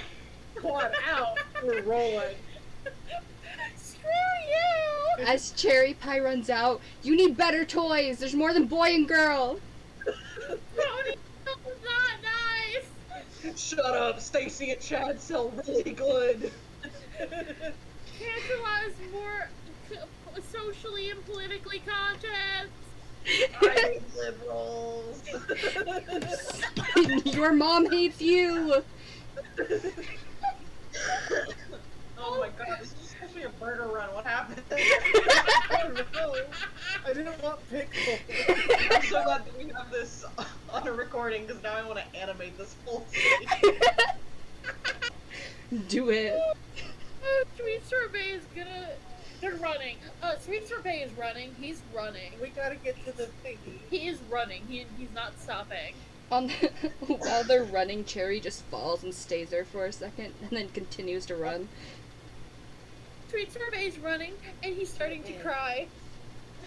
Speaker 3: Quad out. We're rolling.
Speaker 2: Screw you!
Speaker 4: As Cherry Pie runs out, you need better toys. There's more than boy and girl.
Speaker 2: Pony not nice.
Speaker 1: Shut up, Stacy and Chad sell really good.
Speaker 2: Angela is more socially and politically conscious.
Speaker 1: I hate liberals.
Speaker 4: Your mom hates you.
Speaker 1: Oh my god, this is supposed to be a burger run. What happened?
Speaker 3: Oh no! I didn't want pickles.
Speaker 1: I'm so glad that we have this on a recording because now I want to animate this whole scene.
Speaker 4: Do it.
Speaker 2: Sweet Sorbet is gonna. They're running. Sweet Sorbet is running. He's running.
Speaker 3: We gotta get to the thingy.
Speaker 2: He is running. He's not stopping.
Speaker 4: While they're running, Cherry just falls and stays there for a second, and then continues to run.
Speaker 2: Sweet Sorbet is running, and he's starting to cry.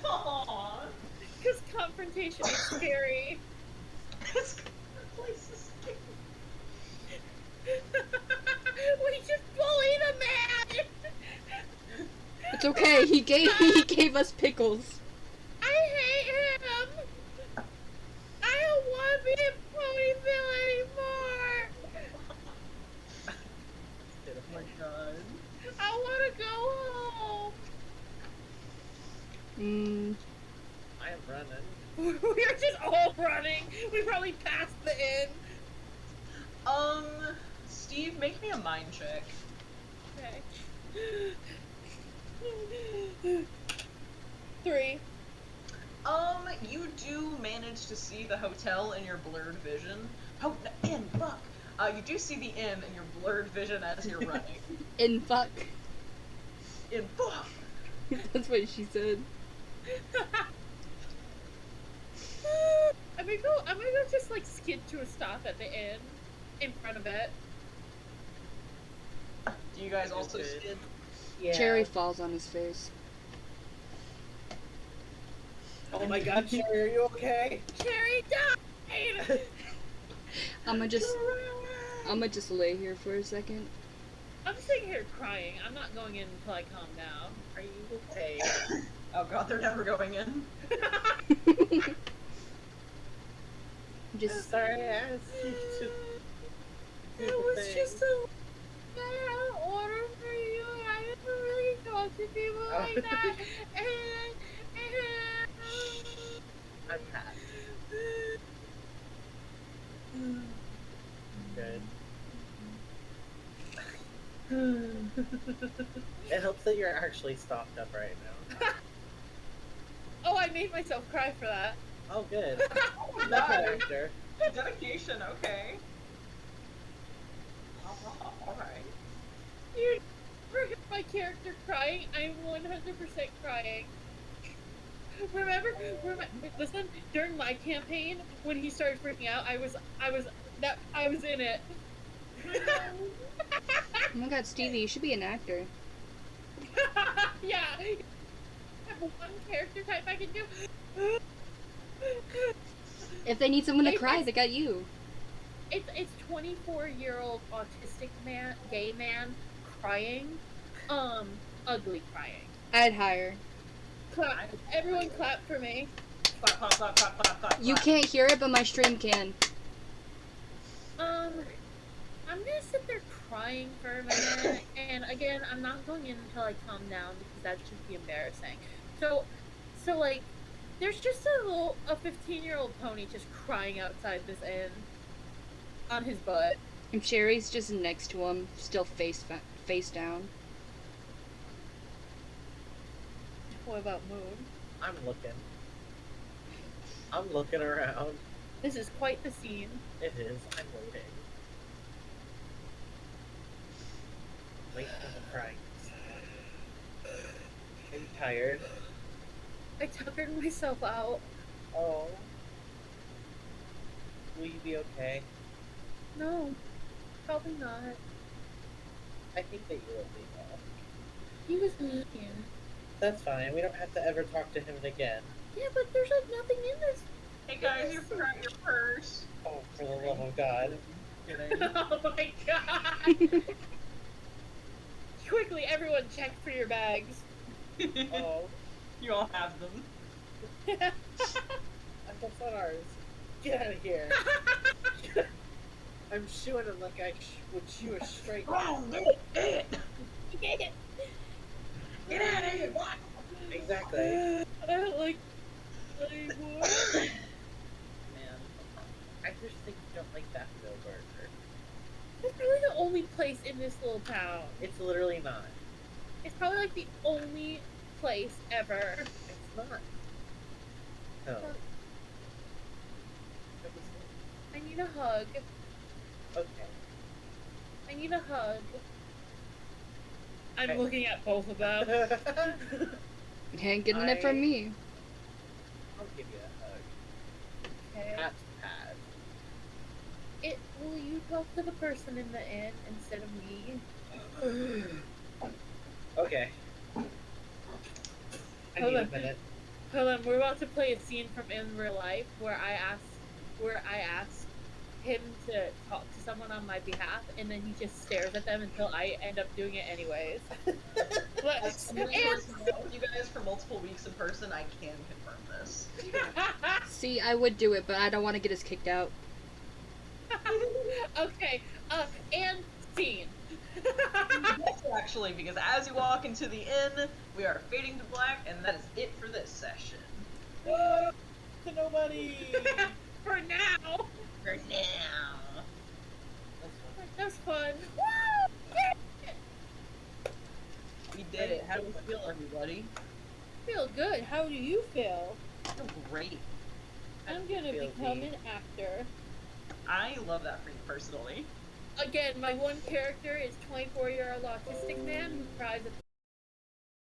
Speaker 1: Aww.
Speaker 2: Because confrontation is scary.
Speaker 1: This place is scary.
Speaker 2: We just bullied a man!
Speaker 4: It's okay. He gave us pickles.
Speaker 2: I hate him! I don't want to be in Ponyville anymore!
Speaker 1: Oh my god.
Speaker 2: I want to go home!
Speaker 3: I am running.
Speaker 2: We're just all running! We probably passed the inn.
Speaker 1: Steve, make me a mind check.
Speaker 2: Okay. 3.
Speaker 1: You do manage to see the hotel in your blurred vision. Oh, the inn, fuck! You do see the inn in your blurred vision as you're running.
Speaker 4: In fuck.
Speaker 1: In fuck!
Speaker 4: That's what she said.
Speaker 2: I'm gonna go just like skid to a stop at the inn in front of it.
Speaker 1: Do you guys also
Speaker 3: Stupid.
Speaker 1: skid?
Speaker 3: Yeah.
Speaker 4: Cherry falls on his face.
Speaker 3: Oh my god, Cherry, are you okay?
Speaker 2: Cherry died!
Speaker 4: I'ma just lay here for a second.
Speaker 2: I'm sitting here crying. I'm not going in until I calm down.
Speaker 3: Are you okay?
Speaker 1: Oh god, they're never going in.
Speaker 4: Just
Speaker 3: Sorry, I asked you to do
Speaker 2: It
Speaker 3: the
Speaker 2: was
Speaker 3: thing.
Speaker 2: just a order for you. I didn't really talk to people like that.
Speaker 3: I'm happy. Good. It helps that you're actually stopped up right now.
Speaker 2: Oh, I made myself cry for that.
Speaker 3: Oh, good.
Speaker 1: Oh my
Speaker 3: That's an
Speaker 1: god.
Speaker 3: actor.
Speaker 1: Dedication, okay. Alright.
Speaker 2: You never heard my character crying. I'm 100% crying. Remember, listen, during my campaign, when he started freaking out, I was in it.
Speaker 4: oh my god, Stevie, you should be an actor.
Speaker 2: Yeah. I have one character type I can do.
Speaker 4: If they need someone to cry, they got you.
Speaker 2: It's 24-year-old autistic man, gay man, crying, ugly crying.
Speaker 4: I'd hire.
Speaker 2: Clap! Everyone clap for me.
Speaker 1: Clap, clap, clap, clap, clap, clap.
Speaker 4: You can't hear it, but my stream can.
Speaker 2: I'm gonna sit there crying for a minute, and again, I'm not going in until I calm down because that'd just be embarrassing. So like, there's just a 15-year-old pony just crying outside this inn on his butt.
Speaker 4: And Cherry's just next to him, still face down.
Speaker 2: What about Moon?
Speaker 3: I'm looking. I'm looking around.
Speaker 2: This is quite the scene.
Speaker 3: It is. I'm waiting. Wait for the crying. Are you tired?
Speaker 2: I tuckered myself out.
Speaker 3: Oh. Will you be okay?
Speaker 2: No, probably not.
Speaker 3: I think that you will be well.
Speaker 2: He was mean.
Speaker 3: That's fine. We don't have to ever talk to him again.
Speaker 2: Yeah, but there's like nothing in this.
Speaker 1: Hey guys, you forgot your purse.
Speaker 3: Oh, for the love of God.
Speaker 2: Oh my god! Quickly, everyone check for your bags.
Speaker 3: Oh.
Speaker 1: You all have them.
Speaker 3: That's not ours. Get out of here. I'm shooing him like I would shoe a straight.
Speaker 1: Oh, get it! Get out of here! What?
Speaker 3: Exactly.
Speaker 2: I don't like anymore.
Speaker 3: Man. I just think you don't like that Bill Burger.
Speaker 2: It's really the only place in this little town.
Speaker 3: It's literally not.
Speaker 2: It's probably like the only place ever.
Speaker 3: It's not. No.
Speaker 2: I need a hug.
Speaker 3: Okay.
Speaker 2: I need a hug. I'm
Speaker 3: Okay.
Speaker 2: looking at both of them.
Speaker 4: You ain't getting it from me.
Speaker 3: I'll give you a hug.
Speaker 2: Okay.
Speaker 3: Pat pat.
Speaker 2: Will you talk to the person in the inn instead of me?
Speaker 3: Okay. I
Speaker 2: Hold
Speaker 3: need a
Speaker 2: on.
Speaker 3: minute.
Speaker 2: Hold on, we're about to play a scene from in real life where I ask him to talk to someone on my behalf, and then he just stares at them until I end up doing it anyways. But,
Speaker 1: As someone who works with you guys for multiple weeks in person, I can confirm this.
Speaker 4: See, I would do it, but I don't want to get us kicked out.
Speaker 2: Okay, and scene.
Speaker 1: Yes, actually, because as you walk into the inn, we are fading to black, and that is it for this session.
Speaker 3: To nobody.
Speaker 2: For now.
Speaker 1: For now.
Speaker 2: That's fun.
Speaker 1: We did it. How do we feel, everybody?
Speaker 2: Feel good. How do you feel?
Speaker 1: I feel great.
Speaker 2: I'm gonna
Speaker 3: Feel
Speaker 2: become
Speaker 3: neat.
Speaker 2: an actor.
Speaker 1: I love that for you personally.
Speaker 2: Again, my one character is 24-year-old autistic man who cries at